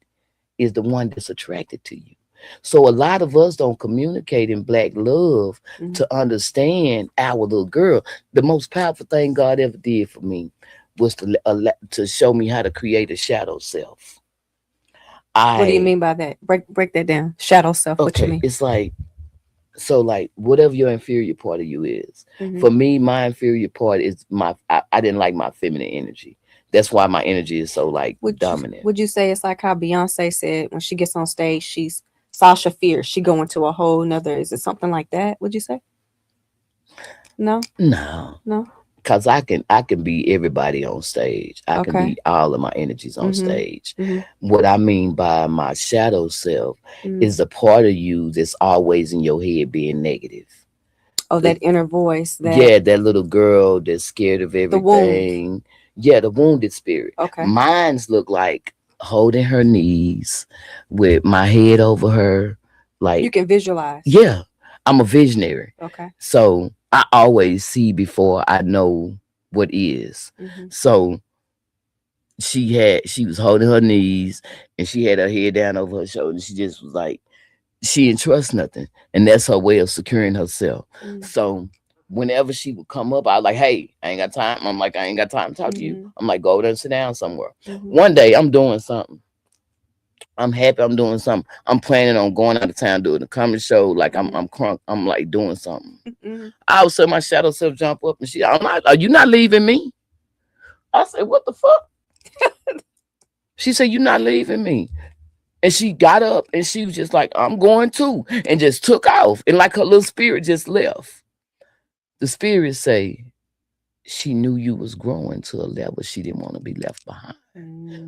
is the one that's attracted to you. So a lot of us don't communicate in black love Hmm. to understand our little girl. The most powerful thing God ever did for me was to show me how to create a shadow self. What do you I mean by that? Break that down. Shadow self. What you Okay, mean? it's like, so like whatever your inferior part of you is. Hmm. For me, my inferior part is I didn't like my feminine energy. That's why my energy is so like dominant. Would you say it's like how Beyonce said when she gets on stage, she's Sasha Fierce. She go into a whole nother. Is it something like that? Would you say? No. No. No. Cause I can be everybody on stage. I can Okay. be all of my energies on Mhm. stage. Mhm. What I mean by my shadow self Mm. is the part of you that's always in your head being negative. Oh, The that inner voice. That Yeah, that little girl that's scared of the wound. everything. Yeah, the wounded spirit. Okay. Mine's look like holding her knees with my head over her. You Like, can visualize. yeah, I'm a visionary. Okay. So I always see before I know what is. Mhm. So she was holding her knees, and she had her head down over her shoulder. She just was like, she didn't trust nothing. And that's her way of securing herself. Mm. So whenever she would come up, I was like, "Hey, I ain't got time." I'm like, "I ain't got time to talk to you." Mhm. I'm like, "Go over there and sit down somewhere." Mhm. One day I'm doing something. I'm happy I'm doing something. I'm planning on going out of town doing a comedy show. Like Mhm. I'm crunk. I'm like doing something. Mhm. I was my shadow self jump up, and I'm not, "Are you not leaving me?" I said, "What the fuck?" She said, "You not leaving me." And she got up and she was just like, "I'm going too," and just took off. And like her little spirit just left. The spirit say she knew you was growing to a level she didn't want to be left behind.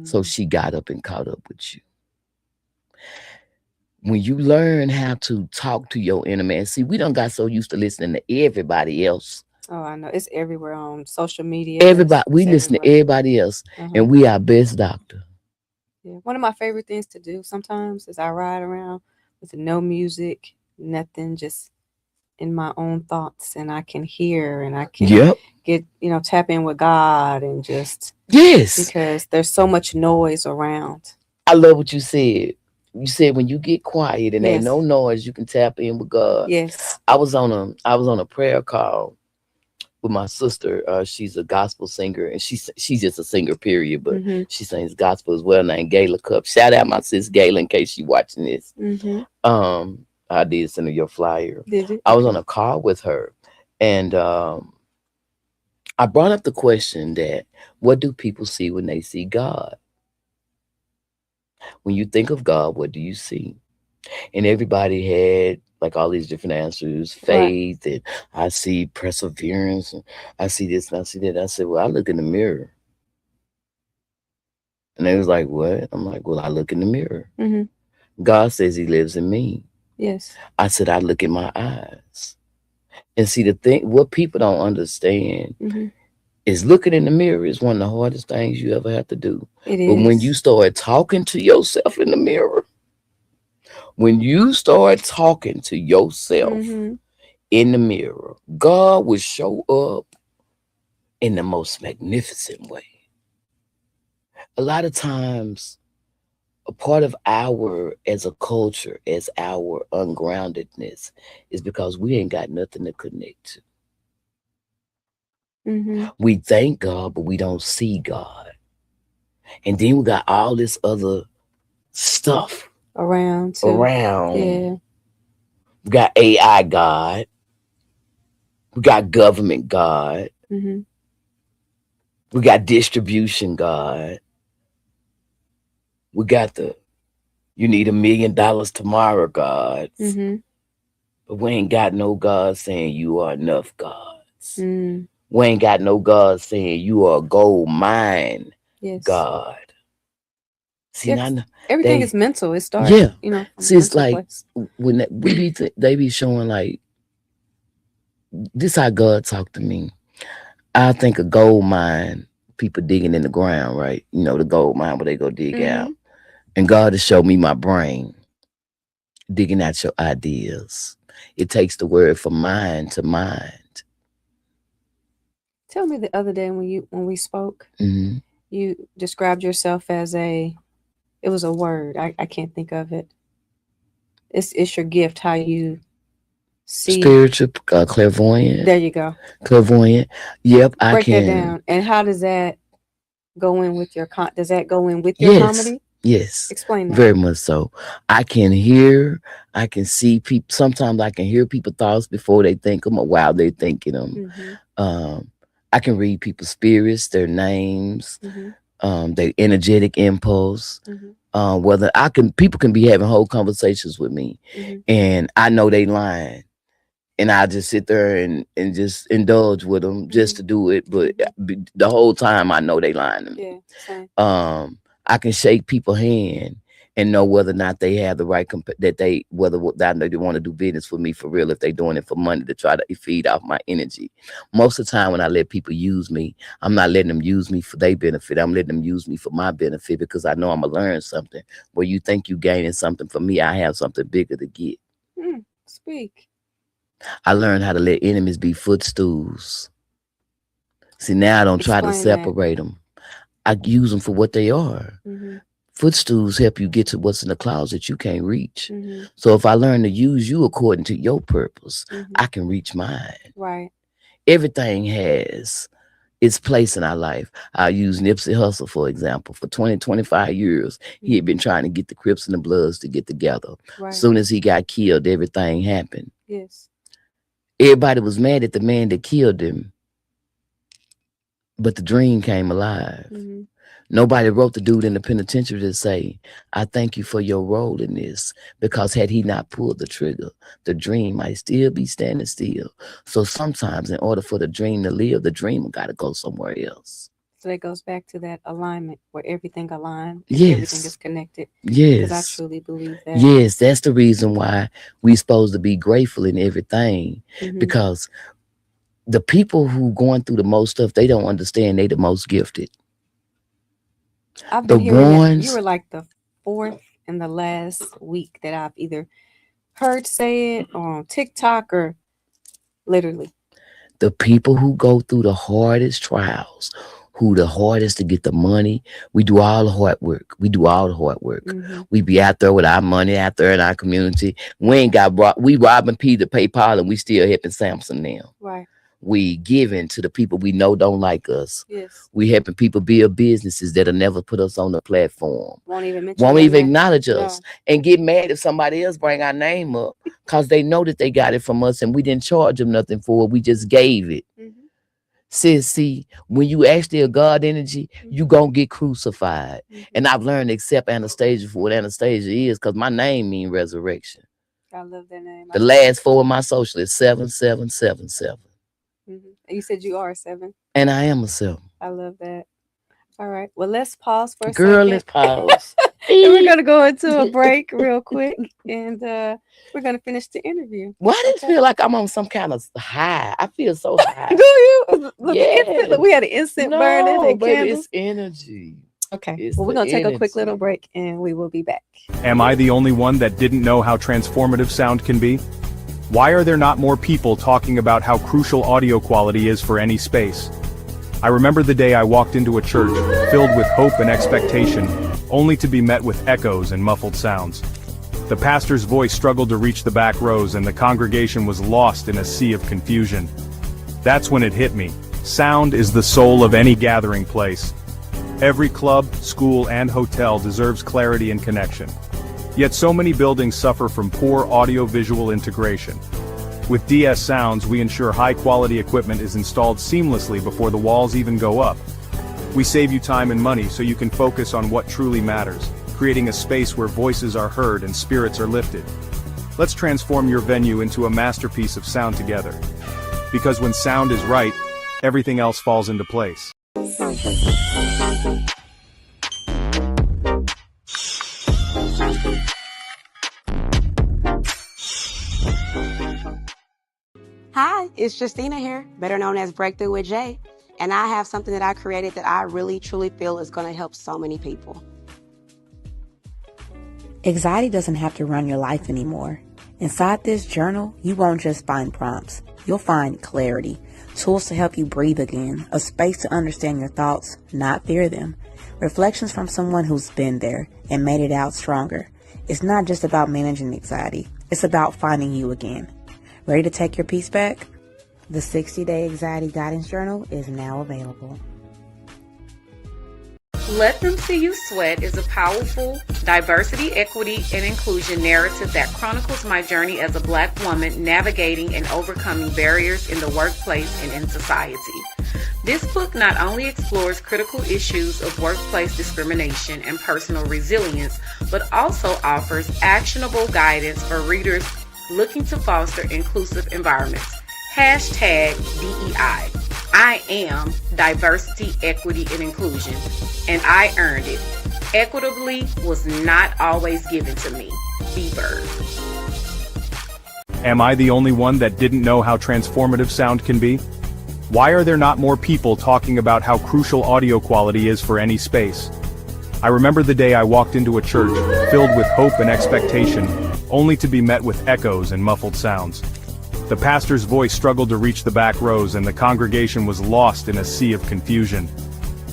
So Mm. she got up and caught up with you. When you learn how to talk to your inner man, see, we done got so used to listening to everybody else. Oh, I know. It's everywhere on social media. Everybody, It's we listen to everywhere. everybody else, Uh huh. and we our best doctor. Yeah. One of my favorite things to do sometimes is I ride around with no music, nothing, just in my own thoughts, and I can hear and I can Yep. get, tap in with God and just Yes. because there's so much noise around. I love what you said. You said when you get quiet and ain't Yes. no noise, you can tap in with God. Yes. I was on a prayer call with my sister. She's a gospel singer, and she's just a singer, period. But Mm-hmm. she sings gospel as well. Named Gayla Cup. Shout out my sis Gayla in case she watching this. Mm-hmm. I did send her your flyer. Did it? I was Okay. on a call with her, and I brought up the question that what do people see when they see God? When you think of God, what do you see? And everybody had like all these different answers, Right. faith, and I see perseverance, and I see this and I see that. I said, well, I look in the mirror. And they was like, what? I'm like, well, I look in the mirror. Mm-hmm. God says he lives in me. Yes. I said, I look in my eyes. And see, the thing, what people don't understand Mm-hmm. is looking in the mirror is one of the hardest things you ever have to do. It But when you is. start talking to yourself in the mirror, when you start talking to yourself Mm-hmm. in the mirror, God will show up in the most magnificent way. A lot of times, a part of our, as a culture, as our ungroundedness, is because we ain't got nothing to connect to. Mm-hmm. We thank God, but we don't see God. And then we got all this other stuff Around too. around. Yeah. We got AI God. We got government God. Mm-hmm. We got distribution God. We got the you need $1 million tomorrow gods. Mm-hmm. But we ain't got no God saying you are enough gods. Mm. We ain't got no God saying you are a gold mine Yes. God. See, Yeah, 'cause now everything is they, mental. It starts, yeah. from a See, it's mental like place. when they be showing like this how God talk to me. I think a gold mine, people digging in the ground, right? You know, the gold mine where they go dig Mm-hmm. out. And God has showed me my brain digging out your ideas. It takes the word from mind to mind. Tell me the other day when we spoke, Mm-hmm. you described yourself as it was a word. I can't think of it. It's your gift, how you see. Spiritual, clairvoyant, There you go. clairvoyant. Yep, I Break that can. down. And how does that go in with your does that go in with your Yes, comedy? yes, Explain that. very much so. I can hear, I can see people. Sometimes I can hear people thoughts before they think them or while they're thinking them. Mm-hmm. Um, I can read people's spirits, their names, Mm-hmm. their energetic impulse. Mm-hmm. Whether people can be having whole conversations with me, Mm-hmm. and I know they lying, and I just sit there and just indulge with them Mm-hmm. just to do it. But Mm-hmm. the whole time I know they lying to me. Yeah, same. I can shake people's hand and know whether or not they have the right that they whether that they want to do business with me for real, if they doing it for money to try to feed off my energy. Most of the time when I let people use me, I'm not letting them use me for their benefit. I'm letting them use me for my benefit because I know I'm gonna learn something. Where you think you gaining something from me, I have something bigger to get. Speak. I learned how to let enemies be footstools. See, now I don't try to Explain that. separate them. I use them for what they are. Mm-hmm. Footstools help you get to what's in the closet you can't reach. Mm-hmm. So if I learn to use you according to your purpose, Mm-hmm. I can reach mine. Right. Everything has its place in our life. I use Nipsey Hussle, for example. For 20, 25 years, he had Mm-hmm. been trying to get the Crips and the Bloods to get together. Right. Soon as he got killed, everything happened. Yes. Everybody was mad at the man that killed him, but the dream came alive. Mm-hmm. Nobody wrote the dude in the penitentiary to say, I thank you for your role in this, because had he not pulled the trigger, the dream might still be standing still. So sometimes in order for the dream to live, the dreamer got to go somewhere else. So that goes back to that alignment where everything aligns and everything Yes, is connected. Because I yes, truly believe that. yes. That's the reason why we supposed to be grateful in everything, Mm-hmm. because the people who going through the most stuff, they don't understand they the most gifted. I've The been hearing that you were ones, like the fourth in the last week that I've either heard say it on TikTok or literally. the people who go through the hardest trials, who the hardest to get the money, we do all the hard work. We do all the hard work. Mm-hmm. We be out there with our money out there in our community. We ain't got we robbing Peter to pay Paul, and we still helping Samson now. Right. We giving to the people we know don't like us. Yes. We helping people build businesses that'll never put us on the platform. Won't even mention Won't your even name. acknowledge No. us and get mad if somebody else bring our name up because they know that they got it from us and we didn't charge them nothing for it. We just gave it. Mm-hmm. Sis, see, when you actually a God energy, you gonna get crucified. Mm-hmm. And I've learned to accept Anastasia for what Anastasia is because my name means resurrection. I love that name. The last four of my social is 7777. Mm-hmm. And you said you are a 7. And I am a 7. I love that. All right. Well, let's pause for a Girl, second. let's pause. And we're gonna go into a break real quick, and we're gonna finish the interview. Why does it feel like I'm on some kind of high? I feel so high. Do you? Look, Yeah. we had an instant burning and baby, candles. it's energy. Okay. It's Well, we're the gonna take a quick energy. little break, and we will be back. Am I the only one that didn't know how transformative sound can be? Why are there not more people talking about how crucial audio quality is for any space? I remember the day I walked into a church, filled with hope and expectation, only to be met with echoes and muffled sounds. The pastor's voice struggled to reach the back rows and the congregation was lost in a sea of confusion. That's when it hit me. Sound is the soul of any gathering place. Every club, school, and hotel deserves clarity and connection. Yet so many buildings suffer from poor audio-visual integration. With DS Sounds, we ensure high-quality equipment is installed seamlessly before the walls even go up. We save you time and money so you can focus on what truly matters, creating a space where voices are heard and spirits are lifted. Let's transform your venue into a masterpiece of sound together. Because when sound is right, everything else falls into place. Hi, it's Justina here, better known as Breakthrough with Jay, and I have something that I created that I really truly feel is going to help so many people. Anxiety doesn't have to run your life anymore. Inside this journal, you won't just find prompts. You'll find clarity, tools to help you breathe again, a space to understand your thoughts, not fear them, reflections from someone who's been there and made it out stronger. It's not just about managing anxiety. It's about finding you again. Ready to take your peace back? The 60-Day Anxiety Guidance Journal is now available. Let Them See You Sweat is a powerful diversity, equity, and inclusion narrative that chronicles my journey as a Black woman navigating and overcoming barriers in the workplace and in society. This book not only explores critical issues of workplace discrimination and personal resilience, but also offers actionable guidance for readers looking to foster inclusive environments. #DEI. I am diversity, equity, and inclusion, and I earned it. Equitably was not always given to me. B-Bird. Am I the only one that didn't know how transformative sound can be? Why are there not more people talking about how crucial audio quality is for any space? I remember the day I walked into a church, filled with hope and expectation, only to be met with echoes and muffled sounds. The pastor's voice struggled to reach the back rows and the congregation was lost in a sea of confusion.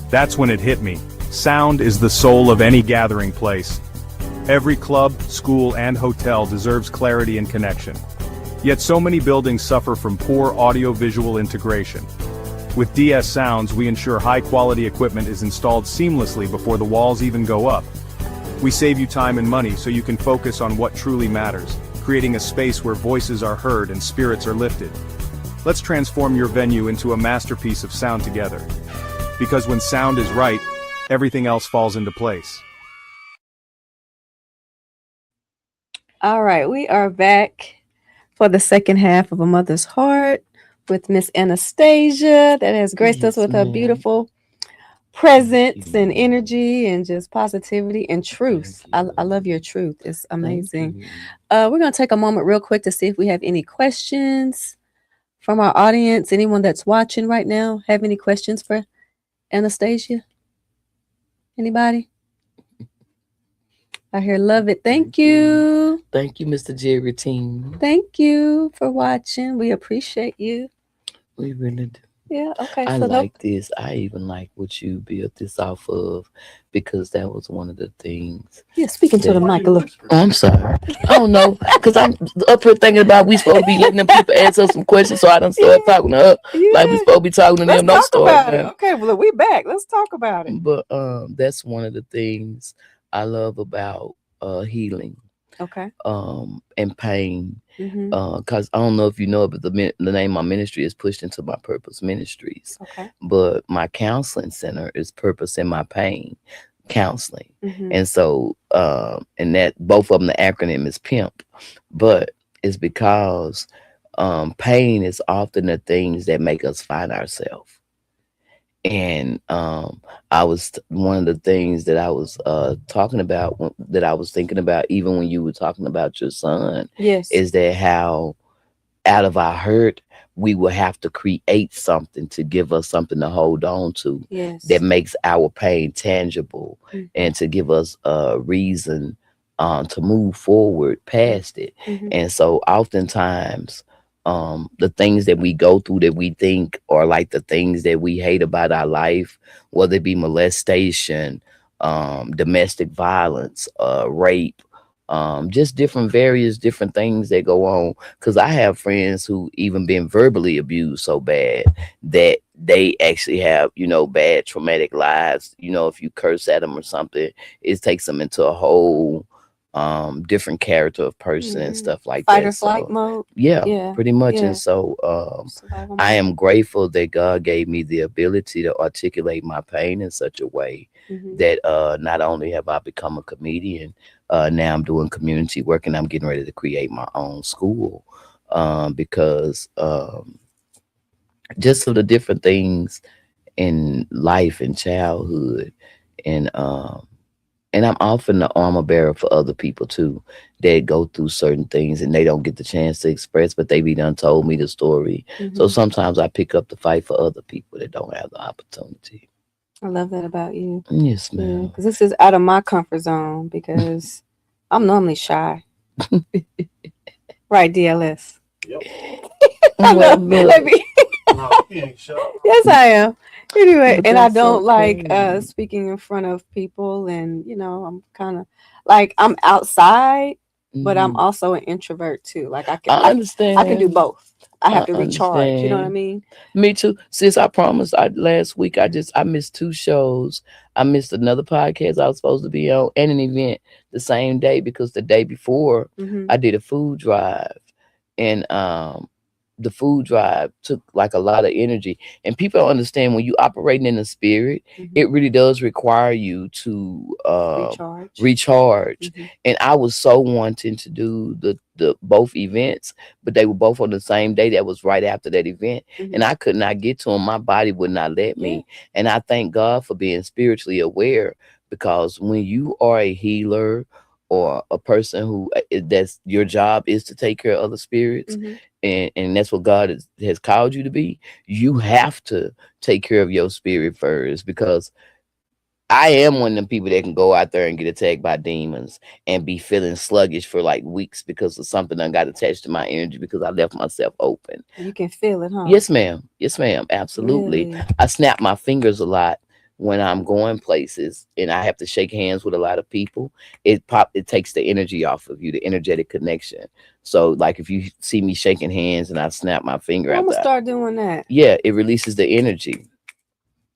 That's when it hit me. Sound is the soul of any gathering place. Every club, school, and hotel deserves clarity and connection. Yet so many buildings suffer from poor audio-visual integration. With DS Sounds, we ensure high-quality equipment is installed seamlessly before the walls even go up. We save you time and money so you can focus on what truly matters, creating a space where voices are heard and spirits are lifted. Let's transform your venue into a masterpiece of sound together. Because when sound is right, everything else falls into place. All right, we are back for the second half of A Mother's Heart with Miss Anastasia that has graced us with her beautiful presence and energy and just positivity and truth. I love your truth. It's amazing. We're going to take a moment real quick to see if we have any questions from our audience. Anyone that's watching right now have any questions for Anastasia? Anybody? I hear love it. Thank you. Thank you, Mr. Jerry Team. Thank you for watching. We appreciate you. We really do. Yeah, okay. I So like this. I even like what you built this off of because that was one of the things. yeah, speaking to the mic a little. Oh, I'm sorry. I don't know because I'm up here thinking about we supposed to be letting them people answer some questions, so I don't start talking to her like we supposed to be talking to Let's them. Don't talk start about it. now. Okay, well we back. Let's talk about it. But that's one of the things I love about healing. Okay. And pain. Mm-hmm. Cause I don't know if you know, but the name of my ministry is Pushed Into My Purpose Ministries. Okay. But my counseling center is Purpose in My Pain Counseling. Mm-hmm. And so, and that both of them, the acronym is PIMP, but it's because pain is often the things that make us find ourselves. And I was one of the things that I was talking about that I was thinking about even when you were talking about your son. Yes. Is that how out of our hurt we will have to create something to give us something to hold on to. Yes. That makes our pain tangible. Mm-hmm. And to give us a reason to move forward past it. Mm-hmm. And so oftentimes the things that we go through that we think are like the things that we hate about our life, whether it be molestation, domestic violence, rape, just various different things that go on. Because I have friends who even been verbally abused so bad that they actually have, bad traumatic lives. If you curse at them or something, it takes them into a whole different character of person and stuff like Fight that. or flight mode. Yeah, pretty much. Yeah. And so I am grateful that God gave me the ability to articulate my pain in such a way that not only have I become a comedian, now I'm doing community work and I'm getting ready to create my own school because just of the different things in life and childhood and I'm often the armor bearer for other people too that go through certain things and they don't get the chance to express, but they be done told me the story. So sometimes I pick up the fight for other people that don't have the opportunity. I love that about you. Yes, ma'am. Because this is out of my comfort zone because I'm normally shy. Right, DLS? Yep. I know. Well, No, you ain't shy. Yes, I am. Anyway, But and I that's don't like okay. speaking in front of people, and I'm kind of like I'm outside, but I'm also an introvert too. Like I understand. I can do both. I have to recharge. You know what I understand. mean? Me too. Since I promised, last week I missed 2 shows. I missed another podcast I was supposed to be on and an event the same day because the day before Mm-hmm. I did a food drive, and the food drive took like a lot of energy. And people don't understand when you operating in the spirit, it really does require you to recharge. And I was so wanting to do the both events, but they were both on the same day. That was right after that event, and I could not get to them. My body would not let me. And I thank God for being spiritually aware, because when you are a healer or a person who that's your job is to take care of other spirits, and that's what God has called you to be, you have to take care of your spirit first. Because I am one of them people that can go out there and get attacked by demons and be feeling sluggish for like weeks because of something that got attached to my energy because I left myself open. You can feel it, huh? Yes, ma'am. Yes, ma'am. Absolutely. Really? I snap my fingers a lot when I'm going places and I have to shake hands with a lot of people. It takes the energy off of you, the energetic connection. So like if you see me shaking hands and I snap my finger, I'm gonna start doing that. Yeah, it releases the energy.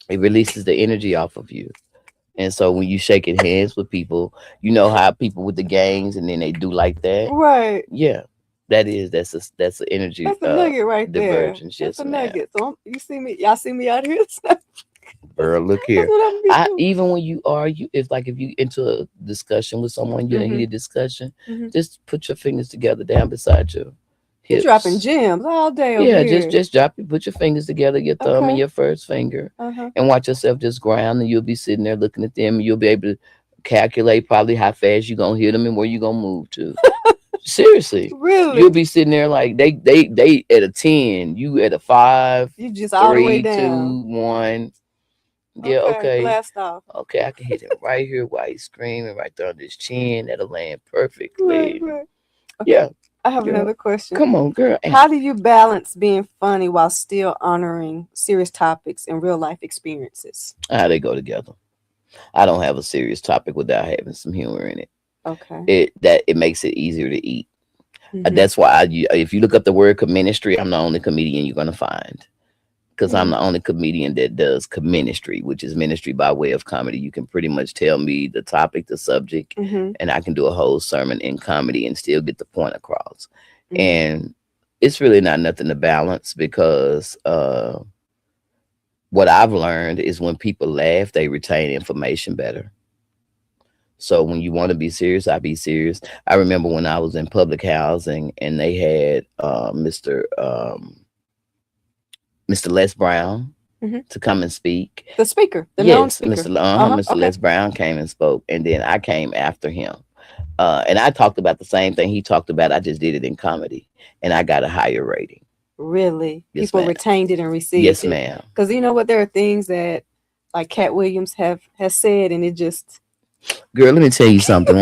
It releases the energy off of you. And so when you shaking hands with people, you know how people with the gangs and then they do like that. Right. Yeah. That's an energy. That's a nugget right there. Divergence. That's Yes, a ma'am. nugget. So y'all see me out here. Girl, look here. That's what I'm doing. Even when you argue, if you into a discussion with someone, you're in a heated discussion, just put your fingers together down beside you. You're dropping gems all day over Yeah, here. just put your fingers together, your thumb and your first finger, and watch yourself just ground, and you'll be sitting there looking at them, and you'll be able to calculate probably how fast you're gonna hit them and where you're gonna move to. Seriously. Really? You'll be sitting there like they at a 10, you at a 5, you just all the way 3, down. 2, 1. Yeah, okay. Blast off. Okay, I can hit him right here while he's screaming right there on his chin. That'll land Right, perfectly. right. Okay. Yeah, I have girl. another question. Come on, girl. How do you balance being funny while still honoring serious topics and real life experiences? How they go together. I don't have a serious topic without having some humor in it. Okay. It makes it easier to eat. Mhm. That's why if you look up the word ministry, I'm the only comedian you're gonna find. Because I'm the only comedian that does ministry, which is ministry by way of comedy. You can pretty much tell me the topic, the subject, Mhm. and I can do a whole sermon in comedy and still get the point across. Mhm. And it's really not nothing to balance because what I've learned is when people laugh, they retain information better. So when you want to be serious, I be serious. I remember when I was in public housing and they had Mr. Les Brown Mhm. to come and speak. The speaker, the known Yes, speaker. Mr. Okay. Les Brown came and spoke, and then I came after him. And I talked about the same thing he talked about. I just did it in comedy, and I got a higher rating. Really? Yes, People ma'am. retained it and received Yes, it. ma'am. Because you know what? There are things that like Cat Williams has said, and it just Girl, let me tell you something.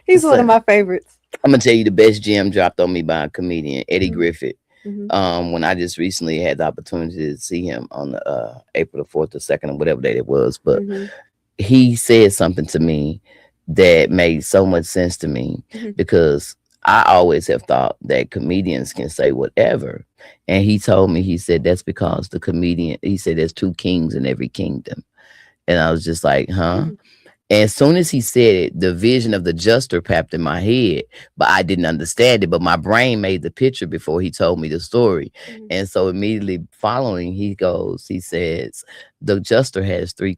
he's one of my favorites. I'm gonna tell you the best gem dropped on me by a comedian, Eddie Mhm. Griffith. Mhm. When I just recently had the opportunity to see him on the April the 4th or 2nd or whatever date it was, but Mhm. he said something to me that made so much sense to me Mhm. because I always have thought that comedians can say whatever. And he told me, he said, that's because he said, there's two kings in every kingdom. And I was just like, huh? Mhm. And as soon as he said it, the vision of the juster popped in my head, but I didn't understand it. But my brain made the picture before he told me the story. Mhm. And so immediately following, he says, the juster has three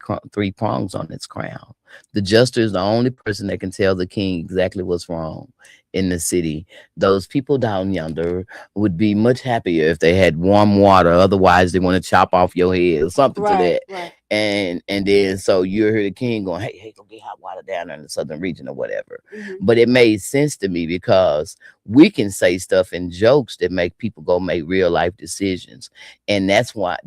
prongs on its crown. The juster is the only person that can tell the king exactly what's wrong in the city. Those people down yonder would be much happier if they had warm water. Otherwise, they want to chop off your head or something to Right, that. right. And then so you hear the king going, hey, go get hot water down there in the southern region or whatever. Mhm. But it made sense to me because we can say stuff in jokes that make people go make real life decisions. And that's why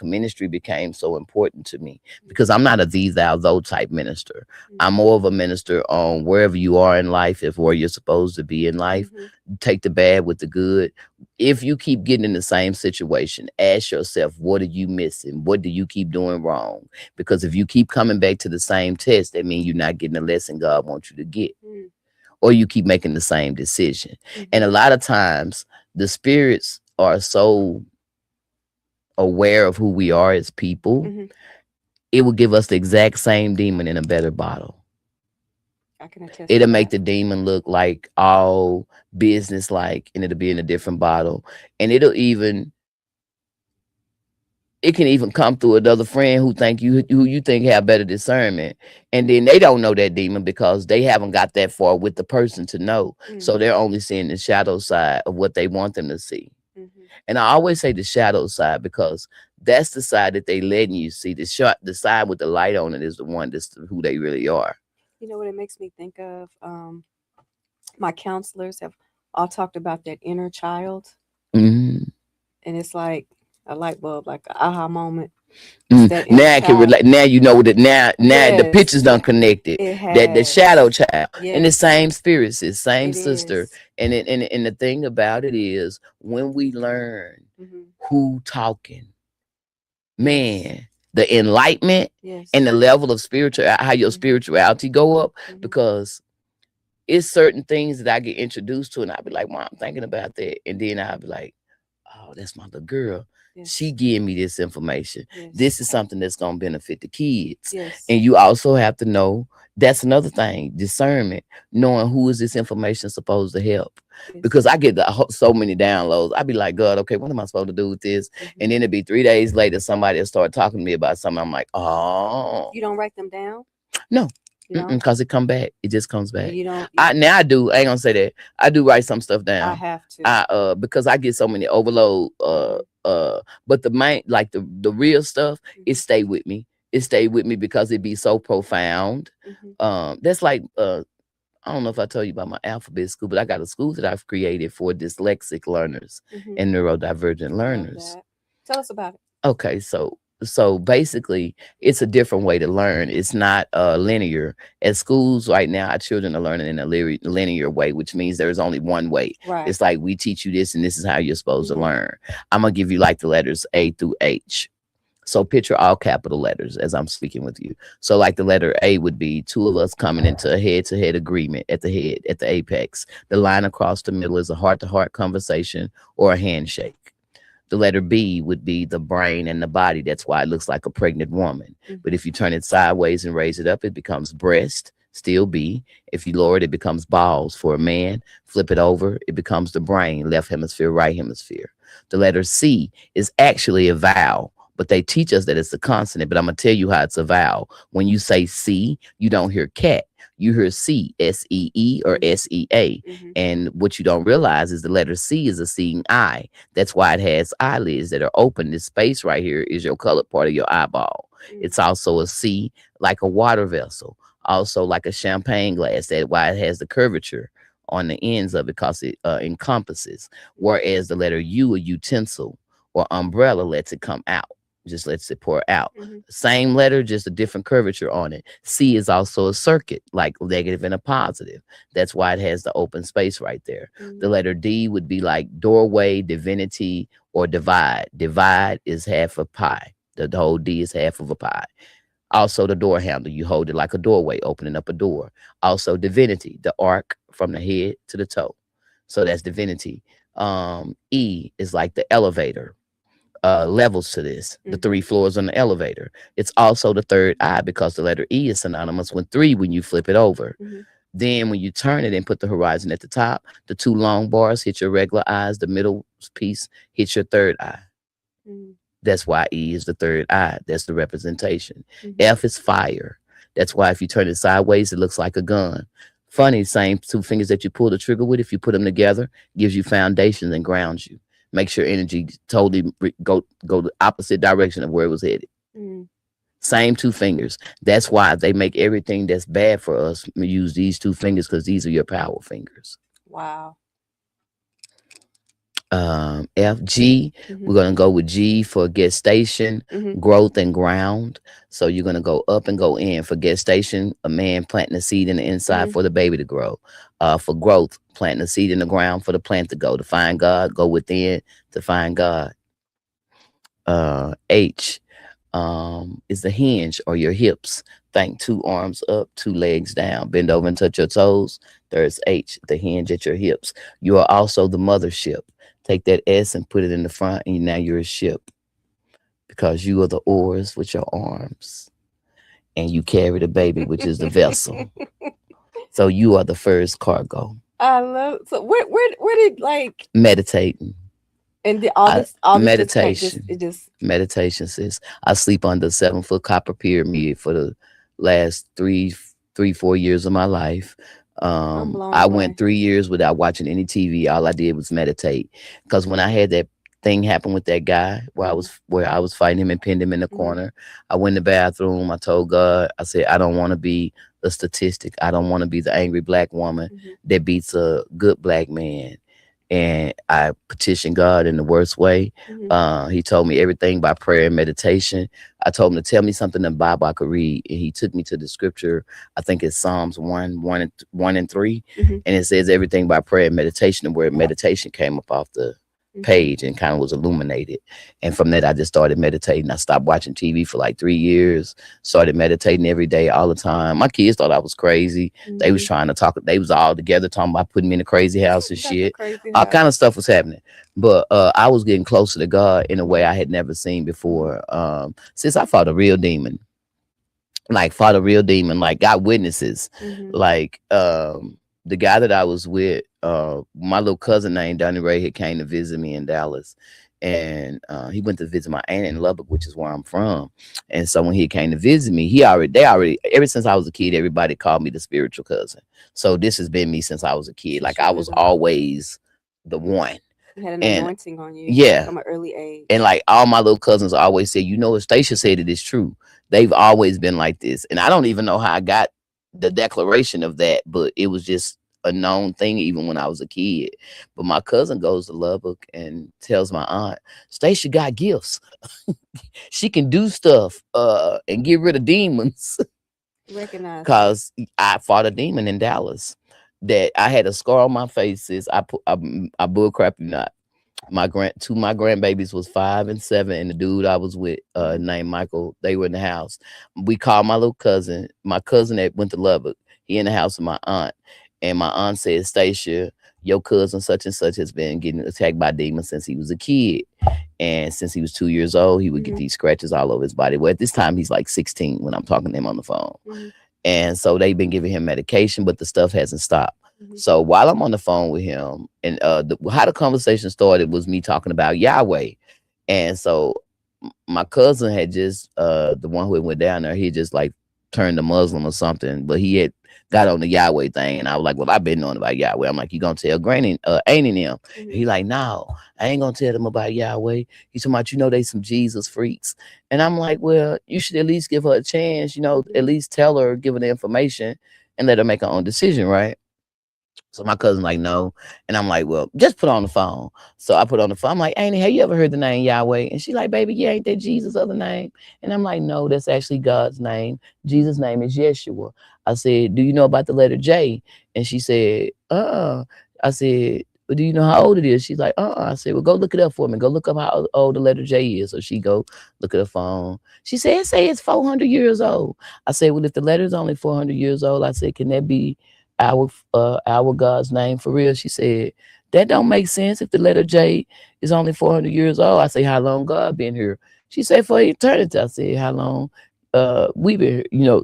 ministry became so important to me, because I'm not a thee thou thou type minister. I'm more of a minister on wherever you are in life, if where you're supposed to be in life, take the bad with the good. If you keep getting in the same situation, ask yourself, what are you missing? What do you keep doing wrong? Because if you keep coming back to the same test, that means you're not getting the lesson God wants you to get. Or you keep making the same decision. And a lot of times the spirits are so aware of who we are as people, it will give us the exact same demon in a better bottle. I can attest. It'll make the demon look like all business like, and it'll be in a different bottle. And it can even come through another friend who you think have better discernment, and then they don't know that demon because they haven't got that far with the person to know. So they're only seeing the shadow side of what they want them to see. And I always say the shadow side because that's the side that they letting you see. The side with the light on it is the one that's who they really are. You know what it makes me think of? My counselors have all talked about that inner child, and it's like a light bulb, like an aha moment. It's that inner Now I can child. relate. Now you know that. Now the pictures done connected. It That the has. shadow child and the Yes, same spirits, is same it sister. is. And the thing about it is, when we learn who talking, man, the enlightenment Yes. and the level of spiritual, how your spirituality go up, because it's certain things that I get introduced to, and I'll be like, Mom, I'm thinking about that, and then I'll be like, oh, that's my little girl. Yes. She gave me this information. Yes. This is something that's gonna benefit the kids. Yes. And you also have to know, that's another thing, discernment, knowing who is this information supposed to help. Yes. Because I get so many downloads. I be like, God, okay, what am I supposed to do with this? And then it'd be 3 days later, somebody will start talking to me about something. I'm like, oh. You don't write them down? No. You know? Because it come back. It just comes back. You don't. Now I do. I ain't gonna say that. I do write some stuff down. I have to. Because I get so many overload. But the main, like the real stuff, it stay with me. It stay with me because it be so profound. That's like I don't know if I told you about my alphabet school, but I got a school that I've created for dyslexic learners and neurodivergent learners. Tell us about it. Okay, so So basically, it's a different way to learn. It's not linear. At schools right now, our children are learning in a linear way, which means there's only one way. Right. It's like we teach you this, and this is how you're supposed to Mhm. learn. I'm gonna give you like the letters A through H. So picture all capital letters as I'm speaking with you. So like the letter A would be two of us coming into a head-to-head agreement at the head, at the apex. The line across the middle is a heart-to-heart conversation or a handshake. The letter B would be the brain and the body. That's why it looks like a pregnant woman. Mhm. But if you turn it sideways and raise it up, it becomes breast, still B. If you lower it, it becomes balls for a man. Flip it over, it becomes the brain, left hemisphere, right hemisphere. The letter C is actually a vowel, but they teach us that it's a consonant. But I'm going to tell you how it's a vowel. When you say C, you don't hear cat. You hear C, S-E-E or S-E-A. Mhm. And what you don't realize is the letter C is a seeing eye. That's why it has eyelids that are open. This space right here is your colored part of your eyeball. Mhm. It's also a C, like a water vessel, also like a champagne glass. That's why it has the curvature on the ends of it, because it encompasses. Whereas the letter U, a utensil or umbrella, lets it come out, just lets it pour out. Mhm. Same letter, just a different curvature on it. C is also a circuit, like negative and a positive. That's why it has the open space right there. Mhm. The letter D would be like doorway, divinity, or divide. Divide is half a pie. The whole D is half of a pie. Also, the door handle, you hold it like a doorway, opening up a door. Also, divinity, the arc from the head to the toe. So that's divinity. E is like the elevator. Levels to this, the 3 floors on the elevator. It's also the third eye, because the letter E is synonymous with 3 when you flip it over. Mhm. Then when you turn it and put the horizon at the top, the 2 long bars hit your regular eyes, the middle piece hits your third eye. Mhm. That's why E is the third eye. That's the representation. Mhm. F is fire. That's why if you turn it sideways, it looks like a gun. Funny, same 2 fingers that you pull the trigger with, if you put them together, gives you foundation and grounds you. Makes your energy totally go the opposite direction of where it was headed. Mhm. Same 2 fingers. That's why they make everything that's bad for us use these 2 fingers, because these are your power fingers. Wow. F, G, Mhm. we're going to go with G for gestation, Mhm. growth, and ground. So you're going to go up and go in. For gestation, a man planting a seed in the inside Mhm. for the baby to grow. For growth, planting a seed in the ground for the plant to go. To find God, go within to find God. H is the hinge or your hips. Think 2 arms up, 2 legs down. Bend over and touch your toes. There's H, the hinge at your hips. You are also the mothership. Take that S and put it in the front, and now you're a ship, because you are the oars with your arms, and you carry the baby, which is the vessel. So you are the first cargo. I love. So where did like Meditating. and all this Meditation. it just Meditation, sis. I sleep under a 7-foot copper pyramid for the last 4 years of my life. I'm blown I away. went 3 years without watching any TV. All I did was meditate. Because when I had that thing happen with that guy where I was fighting him and pinned him in the corner, I went in the bathroom. I told God, I said, I don't want to be a statistic. I don't want to be the angry black woman that beats a good black man. And I petitioned God in the worst way. He told me everything by prayer and meditation. I told him to tell me something in the Bible I could read, and he took me to the scripture. I think it's Psalms 1 and 3, and it says everything by prayer and meditation. And where meditation came up off the page and kind of was illuminated. And from that, I just started meditating. I stopped watching TV for like 3 years. Started meditating every day, all the time. My kids thought I was crazy. They was trying to talk. They was all together talking about putting me in a crazy house and shit. All kind of stuff was happening. But I was getting closer to God in a way I had never seen before. Since I fought a real demon. Like got witnesses. Like the guy that I was with, my little cousin named Donnie Ray had came to visit me in Dallas. And he went to visit my aunt in Lubbock, which is where I'm from. And so when he came to visit me, ever since I was a kid, everybody called me the spiritual cousin. So this has been me since I was a kid. Like I was always the one. You had an anointing on you, yeah, from an early age. And like all my little cousins always say, Stacia said it is true. They've always been like this. And I don't even know how I got the declaration of that, but it was just a known thing even when I was a kid. But my cousin goes to Lubbock and tells my aunt, Stacia got gifts. She can do stuff and get rid of demons. Recognize it. Cause I fought a demon in Dallas that I had a scar on my face. I bull crap you not. My grandbabies was 5 and 7, and the dude I was with named Michael, they were in the house. We called my little cousin, my cousin that went to Lubbock. He in the house with my aunt, and my aunt said, Stacia, your cousin such and such has been getting attacked by demons since he was a kid. And since he was 2 years old, he would get these scratches all over his body. Well, at this time, he's like 16 when I'm talking to him on the phone. And so they've been giving him medication, but the stuff hasn't stopped. So while I'm on the phone with him, and how the conversation started was me talking about Yahweh. And so my cousin had just, the one who went down there, he just like turned to Muslim or something, but he had got on the Yahweh thing. And I was like, well, I've been knowing about Yahweh. I'm like, you gonna tell Granny, Ain't him? He like, no, I ain't gonna tell them about Yahweh. He's talking about, they some Jesus freaks. And I'm like, well, you should at least give her a chance, at least tell her, give her the information and let her make her own decision, right? So my cousin like, no. And I'm like, well, just put on the phone. So I put on the phone. I'm like, Annie, have you ever heard the name Yahweh? And she like, baby, yeah, ain't that Jesus' other name? And I'm like, no, that's actually God's name. Jesus' name is Yeshua. I said, do you know about the letter J? And she said, I said, well, do you know how old it is? She's like, I said, well, go look it up for me. Go look up how old the letter J is. So she go look at her phone. She said, say it's 400 years old. I said, well, if the letter is only 400 years old, I said, can that be our God's name for real? She said, that don't make sense if the letter J is only 400 years old. I say, how long God been here? She said, for eternity. I said, how long we been here?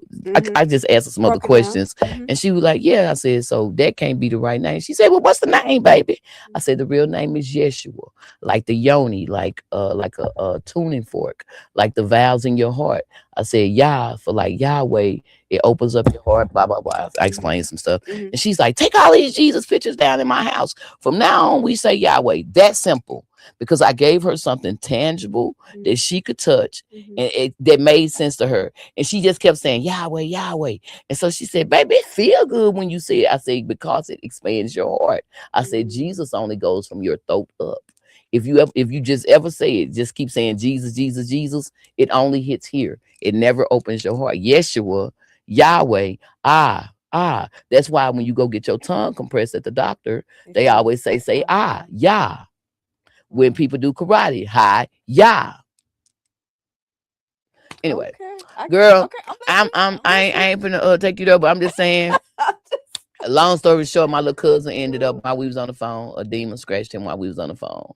I just asked her some other questions, and she was like, yeah. I said, so that can't be the right name. She said, well, what's the name, baby? I said, the real name is Yeshua, like the yoni, like a tuning fork, like the valves in your heart. I said, Yah for like Yahweh, it opens up your heart, blah, blah, blah. I explained some stuff. And she's like, take all these Jesus pictures down in my house. From now on, we say Yahweh. That simple. Because I gave her something tangible that she could touch and that made sense to her. And she just kept saying, Yahweh, Yahweh. And so she said, baby, it feel good when you say it. I said, because it expands your heart. I said, Jesus only goes from your throat up. If you just ever say it, just keep saying Jesus, Jesus, Jesus, it only hits here. It never opens your heart. Yeshua, Yahweh, That's why when you go get your tongue compressed at the doctor, they always say Yah. When people do karate, hi, Yah. Anyway, girl, I ain't gonna take you there, but I'm just saying. Long story short, my little cousin ended up while we was on the phone. A demon scratched him while we was on the phone,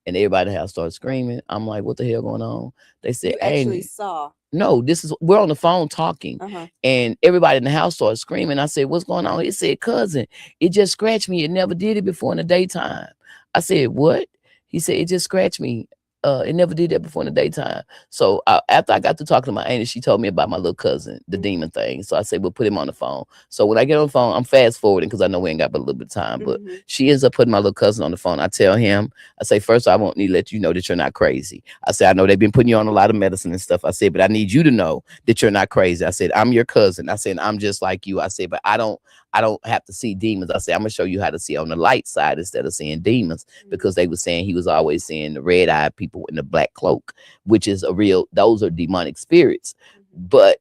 and everybody in the house started screaming. I'm like, what the hell going on? They said, you actually saw. No, we're on the phone talking, and everybody in the house started screaming. I said, what's going on? He said, cousin, it just scratched me. It never did it before in the daytime. I said, what? He said, it just scratched me. It never did that before in the daytime. So after I got to talking to my auntie, she told me about my little cousin, the demon thing. So I said, we'll put him on the phone. So when I get on the phone, I'm fast forwarding because I know we ain't got but a little bit of time. But she ends up putting my little cousin on the phone. I tell him, I say, first, I won't need to let you know that you're not crazy. I said, I know they've been putting you on a lot of medicine and stuff. I said, but I need you to know that you're not crazy. I said, I'm your cousin. I said, I'm just like you. I said, but I don't have to see demons. I said, I'm gonna show you how to see on the light side instead of seeing demons, because they were saying he was always seeing the red-eyed people in the black cloak, which is those are demonic spirits. But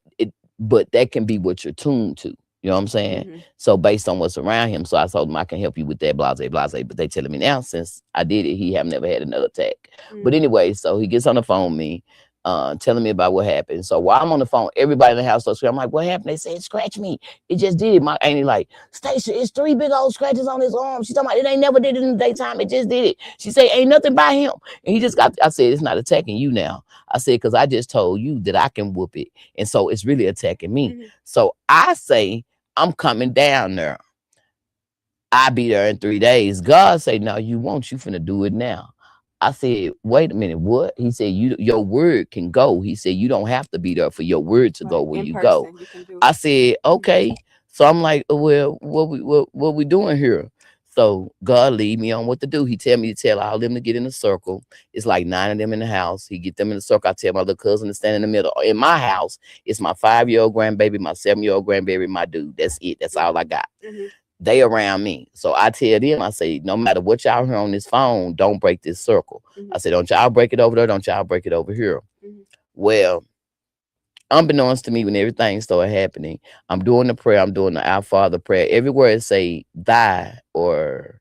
that can be what you're tuned to. You know what I'm saying? So based on what's around him. So I told him I can help you with that, blase, blase. But they telling me now, since I did it, he have never had another attack. But anyway, so he gets on the phone with me, telling me about what happened. So while I'm on the phone, everybody in the house starts screaming. I'm like, what happened? They say it scratched me. It just did it. My auntie like, Stacia, it's 3 big old scratches on his arm. She's talking about it ain't never did it in the daytime. It just did it. She say ain't nothing by him. And he just got, I said, it's not attacking you now. I said, because I just told you that I can whoop it. And so it's really attacking me. So I say, I'm coming down there. I be there in 3 days. God say, no, you won't. You finna do it now. I said, wait a minute, what? He said, your word can go. He said, you don't have to be there for your word to go where you go. I said, okay. So I'm like, well, what we doing here? So God lead me on what to do. He tell me to tell all them to get in a circle. It's like 9 of them in the house. He get them in the circle. I tell my little cousin to stand in the middle. In my house, it's my 5-year-old grandbaby, my 7-year-old grandbaby, my dude. That's it. That's all I got. they around me. So I tell them, I say, no matter what y'all hear on this phone, don't break this circle. Mm-hmm. I said, don't y'all break it over there, don't y'all break it over here. Mm-hmm. Well, unbeknownst to me, when everything started happening, I'm doing the prayer, I'm doing the Our Father prayer. Everywhere it say thy or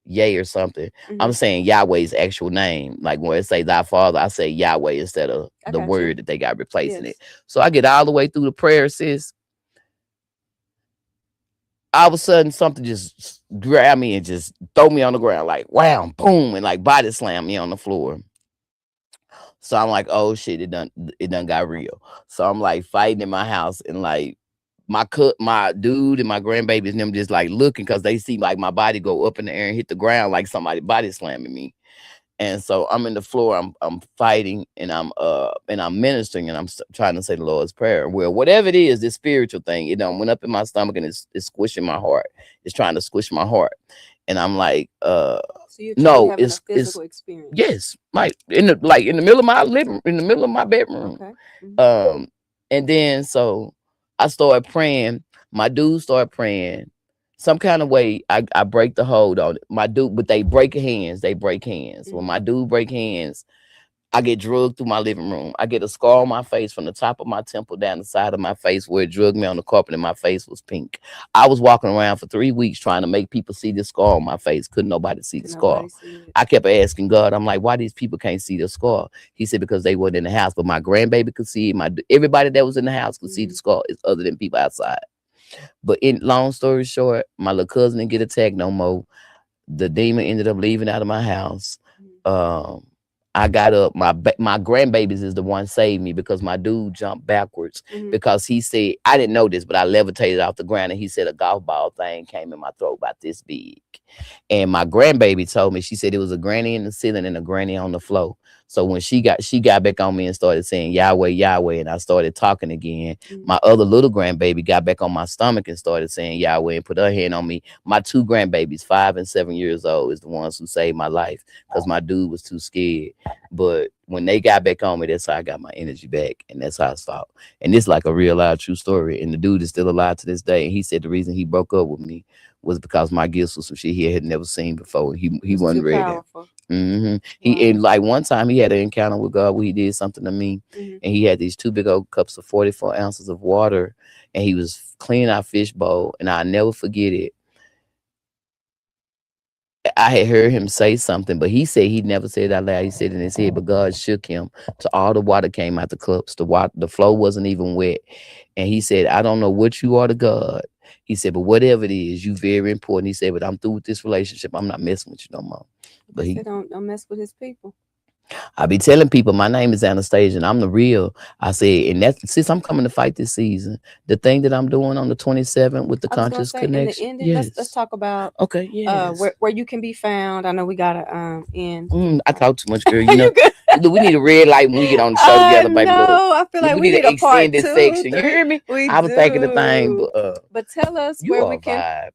yay or something, Mm-hmm. I'm saying Yahweh's actual name. Like when it say thy Father, I say Yahweh instead of the word that they got replacing it. So I get all the way through the prayer, sis. All of a sudden, something just grab me and just throw me on the ground, like wow, boom, and like body slam me on the floor. So I'm like, oh shit, it done got real. So I'm like fighting in my house, and like my dude and my grandbabies and them just like looking because they see like my body go up in the air and hit the ground like somebody body slamming me. And so I'm in the floor, I'm fighting, and I'm ministering, and I'm trying to say the Lord's Prayer. Well, whatever it is, this spiritual thing, it done went up in my stomach, and it's squishing my heart. It's trying to squish my heart. And I'm like, so you're no, having a physical experience. Yes, like in the middle of my in the middle of my bedroom. Okay. Mm-hmm. And then so I started praying. My dude started praying. Some kind of way I break the hold on it. My dude, but they break hands. They break hands. Mm-hmm. When my dude break hands, I get drugged through my living room. I get a scar on my face from the top of my temple down the side of my face where it drugged me on the carpet and my face was pink. I was walking around for 3 weeks trying to make people see this scar on my face. Couldn't nobody see the scar. I kept asking God, I'm like, why these people can't see the scar? He said, because they weren't in the house. But my grandbaby could see it. Everybody that was in the house could see the scar, other than people outside. But in long story short, my little cousin didn't get attacked no more. The demon ended up leaving out of my house. I got up. My grandbabies is the one saved me because my dude jumped backwards because he said, I didn't know this, but I levitated off the ground, and he said a golf ball thing came in my throat about this big. And my grandbaby told me, she said it was a granny in the ceiling and a granny on the floor. So when she got back on me and started saying Yahweh, Yahweh, and I started talking again, my other little grandbaby got back on my stomach and started saying Yahweh and put her hand on me. My 2 grandbabies, 5 and 7 years old, is the ones who saved my life because my dude was too scared. But when they got back on me, that's how I got my energy back, and that's how I stopped. And it's like a real live true story. And the dude is still alive to this day. And he said the reason he broke up with me was because my gifts was some shit he had never seen before. He wasn't ready. He and like one time he had an encounter with God where he did something to me, and he had these 2 big old cups of 44 ounces of water, and he was cleaning our fish bowl, and I'll never forget it. I had heard him say something, but he said he never said it out loud. He said it in his head, but God shook him to all the water came out the cups. The flow wasn't even wet. And he said, I don't know what you are to God. He said, but whatever it is, you very important. He said, but I'm through with this relationship. I'm not messing with you no more. But he don't mess with his people. I be telling people my name is Anastasia and I'm the real. I said, and that's since I'm coming to fight this season, the thing that I'm doing on the 27th with the conscious connection. In the ending, let's talk about where you can be found. I know we gotta end. I talk too much, girl. You know, we need a red light when we get on the show together, baby. No, I feel like we need a part 2 section. You hear me? I was thinking the thing, but tell us where we can.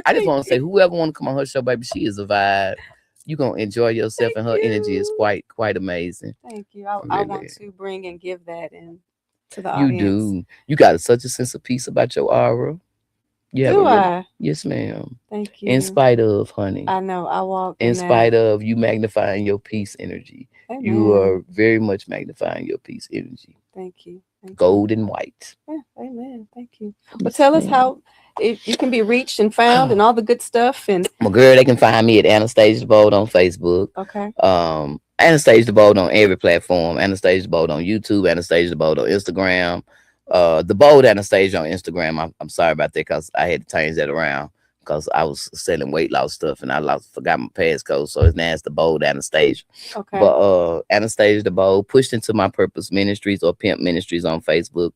I just want to say, whoever want to come on her show, baby, she is a vibe. You're gonna enjoy yourself, and her energy is quite amazing. Thank you. I want to bring and give that in to the audience. You do. You got such a sense of peace about your aura. I? Yes, ma'am. Thank you. In spite of, honey. I know. I walk in spite of you magnifying your peace energy. Amen. You are very much magnifying your peace energy. Thank you. Gold and white. Yeah, amen. Thank you. But tell us how you can be reached and found and all the good stuff. And my girl, they can find me at Anastasia Bolden on Facebook. Okay. Anastasia Bolden on every platform. Anastasia Bolden on YouTube. Anastasia Bolden on Instagram. The Bold Anastasia on Instagram. I'm sorry about that because I had to change that around because I was selling weight loss stuff and I forgot my passcode. So now it's the Bold Anastasia. Okay. But Anastasia the Bold, Pushed Into My Purpose Ministries or Pimp Ministries on Facebook.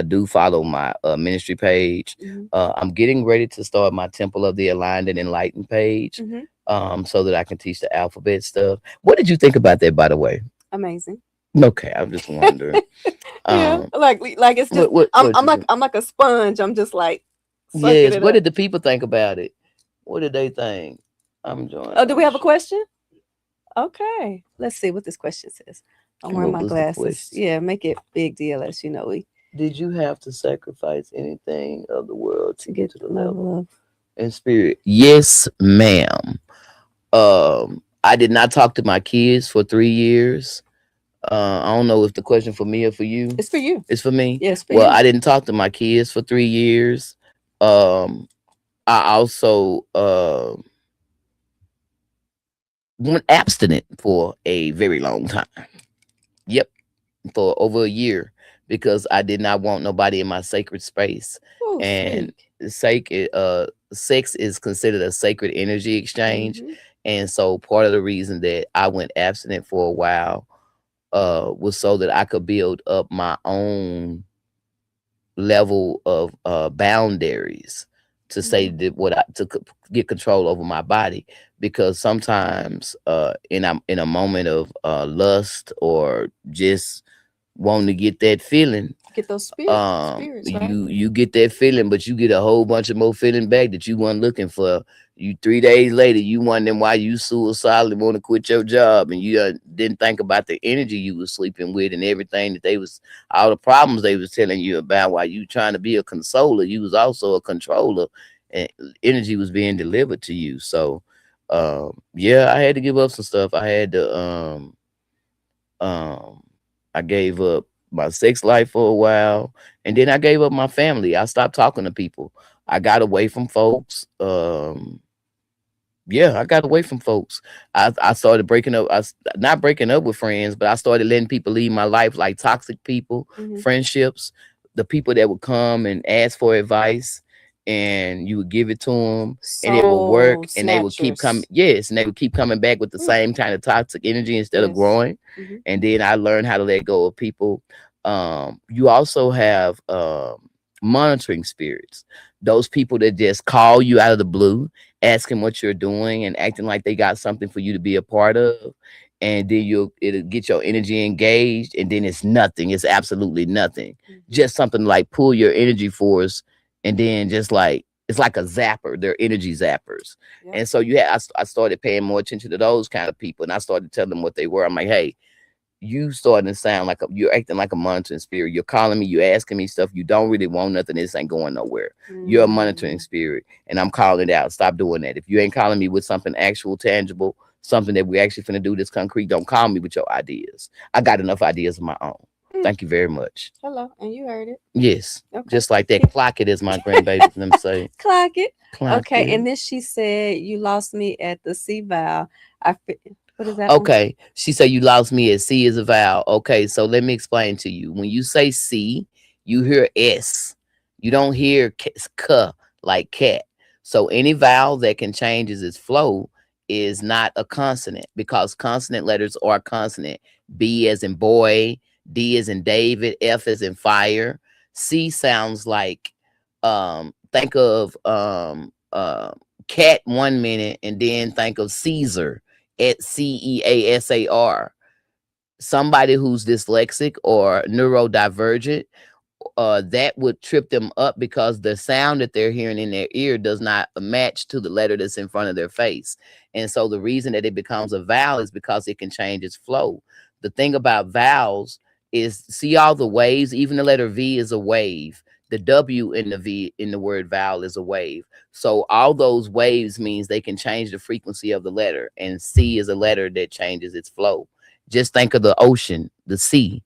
Do follow my ministry page. I'm getting ready to start my Temple of the Aligned and Enlightened page. So that I can teach the alphabet stuff. What did you think about that, by the way? Amazing. Okay, I'm just wondering. Yeah, like it's just I'm like a sponge. I'm just like. Yes. What did the people think about it? What did they think? I'm enjoying. Oh, do we have a question? Okay, let's see what this question says. I'm wearing my glasses. Yeah, make it big deal, as you know. Did you have to sacrifice anything of the world to get to the level In spirit, yes, ma'am. I did not talk to my kids for 3 years. I don't know if the question for me or for you. It's for you. It's for me. Yes, for Well, you. I didn't talk to my kids for 3 years. Um, I also went abstinent for a very long time. Yep, for over a year because I did not want nobody in my sacred space. Oh, And speak. sex is considered a sacred energy exchange. Mm-hmm. And so part of the reason that I went abstinent for a while was so that I could build up my own level of boundaries to say Mm-hmm. that get control over my body, because sometimes in a moment of lust or just wanting to get that feeling, Get those spirits, right? you get that feeling, but you get a whole bunch of more feeling back that you weren't looking for. You 3 days later, you wondering why you suicidally want to quit your job, and you didn't think about the energy you was sleeping with and everything that they was, all the problems they was telling you about. While you trying to be a consoler, you was also a controller, and energy was being delivered to you. So yeah, I had to give up some stuff. I had to um I gave up my sex life for a while, and then I gave up my family. I stopped talking to people. I got away from folks. Yeah, I got away from folks. I started breaking up. Not breaking up with friends, but I started letting people leave my life, like toxic people, Mm-hmm. friendships, the people that would come and ask for advice, and you would give it to them, and it would Soul work, and they would keep coming. snatchers. Yes, and they would keep coming back with the Ooh, same kind of toxic energy instead of yes. growing. Mm-hmm. And then I learned how to let go of people. You also have monitoring spirits. Those people that just call you out of the blue, asking what you're doing and acting like they got something for you to be a part of, and then it'll get your energy engaged, and then it's nothing. It's absolutely nothing. Mm-hmm. Just something like pull your energy force, and then just like it's like a zapper. They're energy zappers. Yep. And so I started paying more attention to those kind of people, and I started telling them what they were. I'm like, hey, you starting to sound like you're acting like a monitoring spirit. You're calling me, you're asking me stuff. You don't really want nothing. This ain't going nowhere. You're a monitoring Mm. spirit, and I'm calling it out. Stop doing that. If you ain't calling me with something actual, tangible, something that we actually finna do this concrete, don't call me with your ideas. I got enough ideas of my own. Mm. Thank you very much. Hello, and you heard it. Yes, Okay. just like that. Clock it, as my grandbaby them say. Clock it. Clock Okay, it. and then she said, "You lost me at the sea vow." What is that? Okay. She said you lost me at C is a vowel. Okay, so let me explain to you. When you say C, you hear S. You don't hear K like cat. So any vowel that can change as its flow is not a consonant, because consonant letters are consonant. B as in boy, D as in David, F as in fire. C sounds like think of cat 1 minute, and then think of Caesar at CEASAR. Somebody who's dyslexic or neurodivergent, that would trip them up because the sound that they're hearing in their ear does not match to the letter that's in front of their face. And so the reason that it becomes a vowel is because it can change its flow. The thing about vowels is, see all the waves, even the letter V is a wave. The W in the V in the word vowel is a wave. So all those waves means they can change the frequency of the letter, and C is a letter that changes its flow. Just think of the ocean, the sea.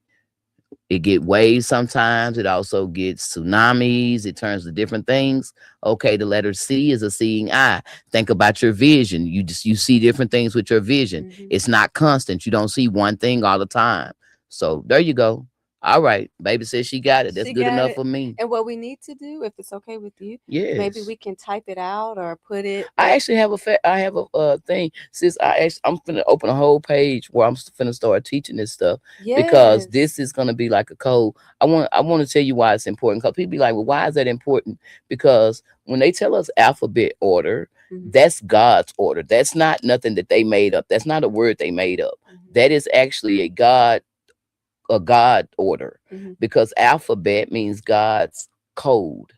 It get waves sometimes. It also gets tsunamis. It turns to different things. Okay, the letter C is a seeing eye. Think about your vision. You see different things with your vision. Mm-hmm. It's not constant. You don't see one thing all the time. So there you go. All right, baby says she got it. That's She good got enough it. for me. And what we need to do, if it's okay with you, maybe Yes. we can type it out or put it. I actually have I have a thing. Since I'm finna open a whole page where I'm finna start teaching this stuff, because Yes. this is gonna be like a code. I want to tell you why it's important, because people be like, well, why is that important? Because when they tell us alphabet order, Mm-hmm. that's God's order. That's not nothing that they made up. That's not a word they made up. Mm-hmm. That is actually a God order, Mm-hmm. because alphabet means God's code.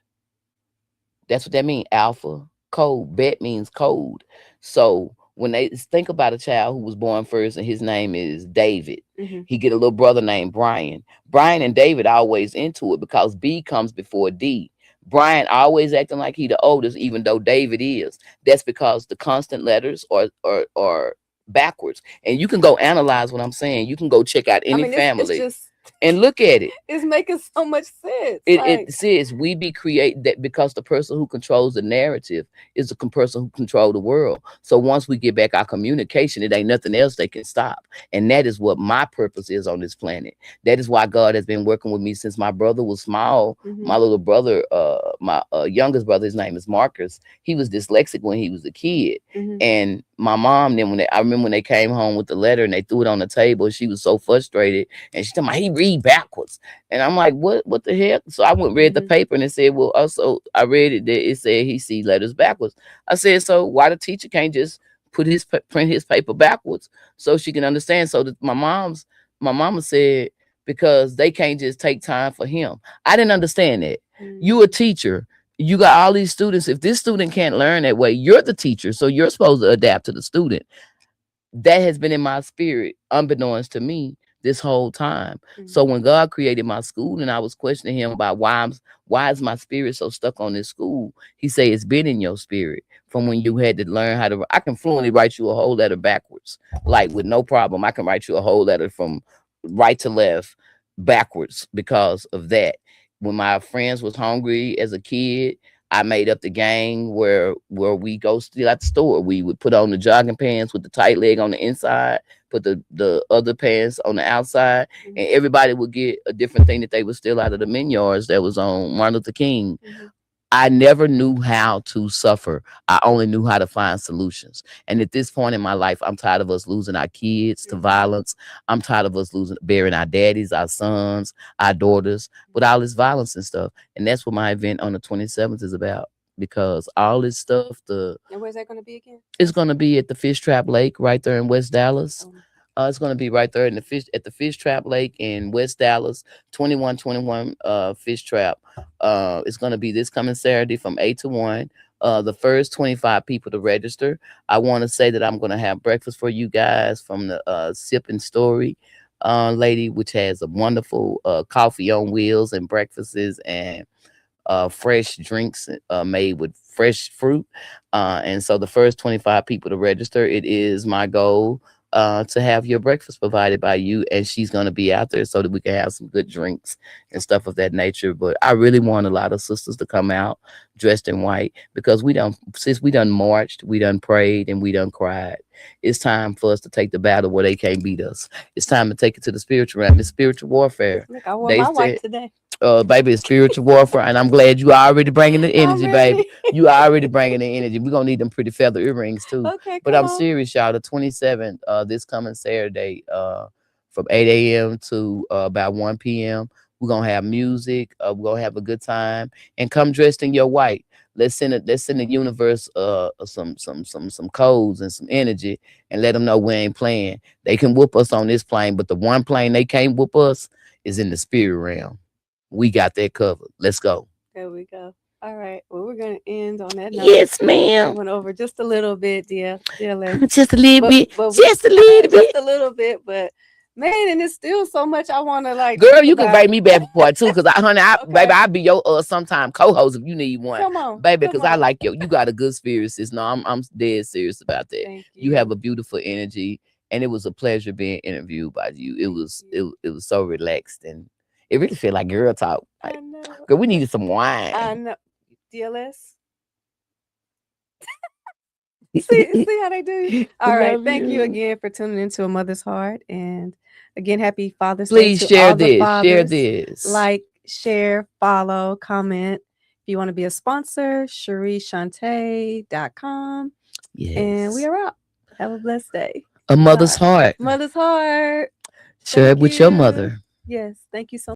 That's what that means. Alpha code. Bet means code. So when they think about a child who was born first and his name is David, Mm-hmm. he get a little brother named Brian. Brian and David always into it because B comes before D. Brian always acting like he the oldest, even though David is. That's because the constant letters are backwards. And you can go analyze what I'm saying. You can go check out I any mean, it's family just and look at it. it's making so much sense. It says we be create that because the person who controls the narrative is the person who control the world. So once we get back our communication, it ain't nothing else they can stop. And that is what my purpose is on this planet. That is why God has been working with me since my brother was small. My little brother, my youngest brother, his name is Marcus. He was dyslexic when he was a kid. And my mom, then I remember when they came home with the letter and they threw it on the table, she was so frustrated. And she told me, he read backwards. And I'm like, what the heck? So I went and read the paper and it said, well, also I read it that it said he see letters backwards. I said, so why the teacher can't just print his paper backwards so she can understand? So that my mama said, because they can't just take time for him. I didn't understand that. You a teacher. You got all these students. If this student can't learn that way, you're the teacher. So you're supposed to adapt to the student. That has been in my spirit, unbeknownst to me, this whole time. So when God created my school and I was questioning him about why is my spirit so stuck on this school, he said it's been in your spirit from when you had to learn how to. I can fluently write you a whole letter backwards, like with no problem. I can write you a whole letter from right to left backwards because of that. When my friends was hungry as a kid, I made up the gang where we go steal at the store. We would put on the jogging pants with the tight leg on the inside, put the other pants on the outside, and everybody would get a different thing that they would steal out of the men yards that was on Martin Luther King. I never knew how to suffer. I only knew how to find solutions. And at this point in my life, I'm tired of us losing our kids to violence. I'm tired of us burying our daddies, our sons, our daughters with all this violence and stuff. And that's what my event on the 27th is about. Because all this stuff, and where's that going to be again? It's going to be at the Fish Trap Lake right there in West Dallas. It's going to be right there at the Fish Trap Lake in West Dallas, 2121 Fish Trap. It's going to be this coming Saturday from 8 to 1. The first 25 people to register. I want to say that I'm going to have breakfast for you guys from the Sip and Story lady, which has a wonderful coffee on wheels and breakfasts and fresh drinks made with fresh fruit. And so the first 25 people to register, it is my goal to have your breakfast provided by you, and she's going to be out there so that we can have some good drinks and stuff of that nature. But I really want a lot of sisters to come out dressed in white, because since we done marched, we done prayed, and we done cried. It's time for us to take the battle where they can't beat us. It's time to take it to the spiritual realm. It's spiritual warfare. Look, I wore my white today. Baby, it's spiritual warfare, and I'm glad you are already bringing the energy, baby. You are already bringing the energy. We're gonna need them pretty feather earrings too. Okay, but I'm serious, y'all. The 27th, this coming Saturday, from 8 a.m. to about 1 p.m. We're gonna have music. We're gonna have a good time, and come dressed in your white. Let's send the universe some codes and some energy, and let them know we ain't playing. They can whoop us on this plane, but the one plane they can't whoop us is in the spirit realm. We got that covered. Let's go. There we go. All right. Well, we're going to end on that note. Yes, ma'am. Went over just a little bit, dear. Just a little bit. Just a little bit. Just a little bit, but man, and it's still so much I want to like. Girl, you can bring me back for part 2, because baby, I'll be your sometime co-host if you need one. Come on, baby, because I like you got a good spirit, sis. No, I'm dead serious about that. Thank you. You have a beautiful energy, and it was a pleasure being interviewed by you. It was so relaxed, and it really feel like girl talk. Like, I know. Girl, we needed some wine. I know. DLS. see how they do. All right. Thank you again for tuning into A Mother's Heart. And again, happy Father's Day. Please share this. Share this. Like, share, follow, comment. If you want to be a sponsor, CherieShante.com. Yes. And we are out. Have a blessed day. A Mother's Heart. Mother's Heart. Share it with your mother. Yes. Thank you so much.